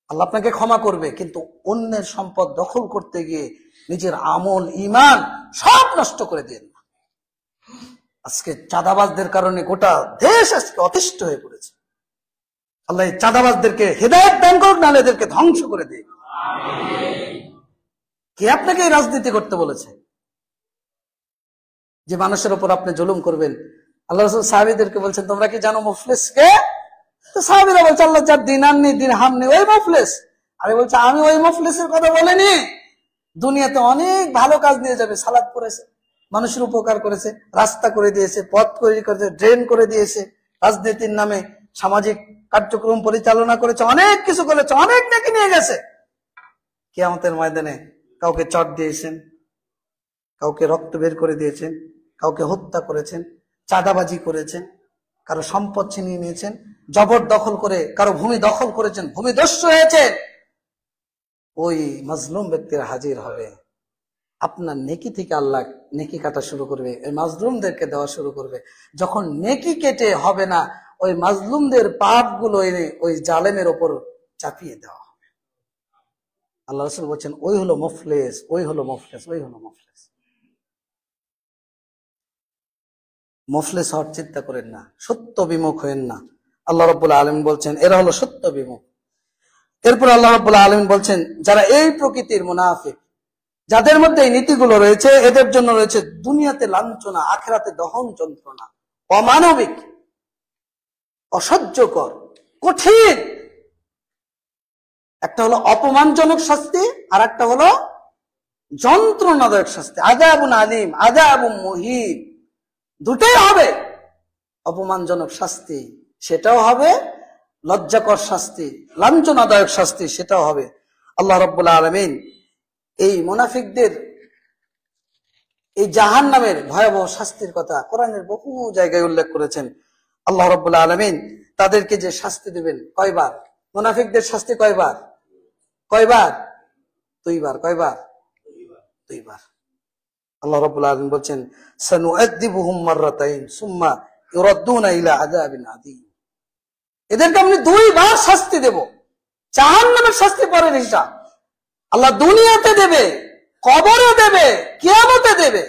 আল্লাহ আপনাকে ক্ষমা করবে, কিন্তু অন্যের সম্পদ দখল করতে গিয়ে নিজের আমল ঈমান সব নষ্ট করে দেন না। আজকে চাঁদাবাজদের কারণে গোটা দেশ আজকে অতিষ্ঠ হয়ে পড়েছে। আল্লাহ এই চাঁদাবাজদেরকে হেদায়েত দান করুক, নাহলে এদেরকে ধ্বংস করে দিন। কে আপনাকে এই রাজনীতি করতে বলেছে যে মানুষের উপর আপনি জুলুম করবেন? আল্লাহ রাসূল সাহাবীদেরকে বলছেন তোমরা কি জানো মুফলিসকে? তো সাহাবীরা বলছে আল্লাহ যার দিনার নেই দিরহাম নেই ওই মুফলিস। আরে বলছে আমি ওই মুফলিসের কথা বলিনি, দুনিয়াতে অনেক ভালো কাজ নিয়ে যাবে, সালাত করেছে, মানুষের উপকার করেছে, রাস্তা করে দিয়েছে, পথ তৈরি করেছে, ড্রেন করে দিয়েছে, রাজনীতির নামে সামাজিক কার্যক্রম পরিচালনা করেছে, অনেক কিছু করেছে, অনেক নেকি নিয়ে গেছে। কিয়ামতের ময়দানে কাউকে চট দিয়েছেন, কাউকে রক্ত বের করে দিয়েছেন, কাউকে হত্যা করেছেন, চাঁদাবাজি করেছেন, কারো সম্পদ ছিনিয়ে নিয়েছেন, জবরদখল করে কারো ভূমি দখল করেছেন, ভূমিদস্যু হয়েছে। ওই মাজলুম ব্যক্তিরা হাজির হবে, আপনার নেকি থেকে আল্লাহ নেকি কাটা শুরু করবে, ওই মাজলুমদেরকে দেওয়া শুরু করবে। যখন নেকি কেটে হবে না, ওই মাজলুমদের পাপগুলো ওই জালেমের ওপর চাপিয়ে দেওয়া হবে। আল্লাহ রাসূল বলছেন ওই হলো মুফলিস, ওই হলো মুফলিস, ওই হলো মুফলিস। মুফলিস হওয়ার চিন্তা করেন না, সত্য বিমুখ হয়েন না। আল্লাহ রাব্বুল আলামিন বলছেন এরা হলো সত্য বিমুখ। এরপর আল্লাহ রাব্বুল আলামিন বলছেন যারা এই প্রকৃতির মুনাফিক, যাদের মধ্যে এই নীতিগুলো রয়েছে, এদের জন্য রয়েছে দুনিয়াতে লাঞ্ছনা, আখিরাতে দহন যন্ত্রণা, অমানবিক, অসহ্যকর, কঠিন। একটা হলো অপমানজনক শাস্তি, আর একটা হলো যন্ত্রণাদায়ক শাস্তি, আযাবুন আলীম, আযাবুন মুহিন। দুটোই হবে, অপমানজনক শাস্তি সেটাও হবে, লজ্জাকর শাস্তি, লাঞ্ছনাদায়ক শাস্তি সেটাও হবে। আল্লাহ রাব্বুল আলামিন এই মুনাফিকদের এই জাহান্নামের ভয়াবহ শাস্তির কথা কোরআনের বহু জায়গায় উল্লেখ করেছেন। আল্লাহ রাব্বুল আলামিন তাদেরকে যে শাস্তি দিবেন, কয়বার? মুনাফিকদের শাস্তি কয়বার? কয়বার? দুইবার। কয়বার? দুইবার। আল্লাহ রাব্বুল আলামিন বলছেন সানুআযিবুহুম মাররাতাইন সুম্মা ইউরাদ্দুনা ইলা আযাবিন আযীম। এদেরকে আমি দুইবার শাস্তি দেব। জাহান্নামের শাস্তি পরের হিসাব আল্লাহ দুনিয়াতে দেবে, কবরে দেবে, কিয়ামতে দেবে।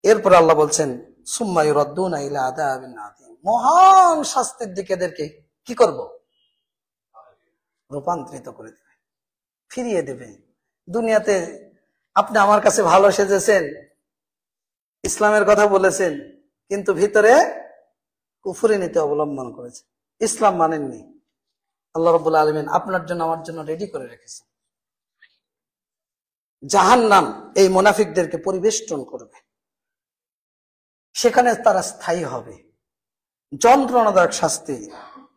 এরপর আল্লাহ বলছেন সুম্মা ইউরাদ্দুনা ইলা আযাবিন আযীম, মহান শাস্তির দিকে এদেরকে কি করব? রূপান্তরিত করে দেবে, ফিরিয়ে দেবে। দুনিয়াতে আপনি আমার কাছে ভালো সেজেছেন, ইসলামের কথা বলেছেন, কিন্তু ভিতরে কুফরি নীতি অবলম্বন করেছে, ইসলাম মানেননি। আল্লাহ রাব্বুল আলামিন আপনার জন্য আমার জন্য রেডি করে রেখেছেন জাহান্নাম এই মুনাফিকদেরকে পরিবেষ্টন করবে, সেখানে তারা স্থায়ী হবে, যন্ত্রণাদায়ক শাস্তি,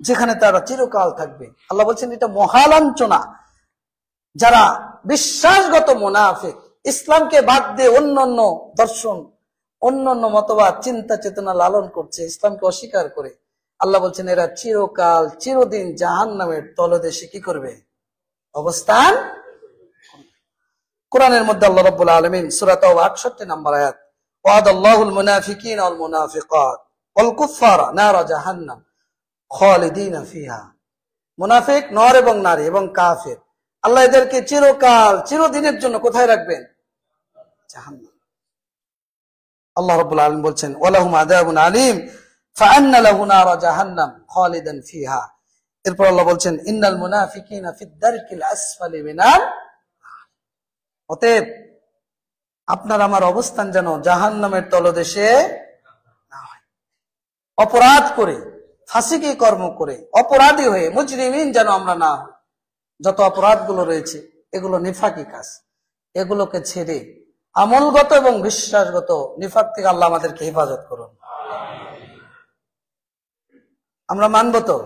যেখানে তারা চিরকাল থাকবে। আল্লাহ বলছেন এটা মহালাঞ্ছনা। যারা বিশ্বাসগত মুনাফিক, ইসলামকে বাদ দিয়ে অন্যান্য দর্শন, অন্যান্য মতবাদ, চিন্তা চেতনা লালন করছে, ইসলামকে অস্বীকার করে, আল্লাহ বলছেন এরা চিরকাল চিরদিন জাহান্নামের তলদেশে কি করবে? অবস্থান। কোরআনের মধ্যে আল্লাহ রাব্বুল আলামিন সূরা তাওবা 68 নম্বর আয়াত, ওয়াদাল্লাহুল মুনাফিকিনা ওয়াল মুনাফিকাত ওয়াল কুফারা নারা জাহান্নাম খালিদিনা ফিহা। মুনাফিক নর এবং নারী এবং কাফের, আল্লাহ এদেরকে চিরকাল চিরদিনের জন্য কোথায় রাখবেন? জাহান্নাম। আল্লাহ রাব্বুল আলামিন বলছেন ওয়ালাহুম আযাবুন আলীম ফাআন্না লাহু নারা জাহান্নাম খালিদান ফিহা। এরপর আল্লাহ বলছেন ইন্নাল মুনাফিকিনা ফিদ দারকিল আসফালি মিনাল। অতএব আপনার আমার অবস্থান যেন জাহান্নামের তলদেশে না হয়। অপরাধ করে, ফাসিকি কর্ম করে, অপরাধী হয়ে মুজরিমিন যেন আমরা না হই। যত অপরাধগুলো রয়েছে এগুলো নিফাকি কাজ, এগুলোকে ছেড়ে আমলগত এবং বিশ্বাসগত নিফাক থেকে আল্লাহ আমাদেরকে হেফাজত করুন। আমরা মানব তো?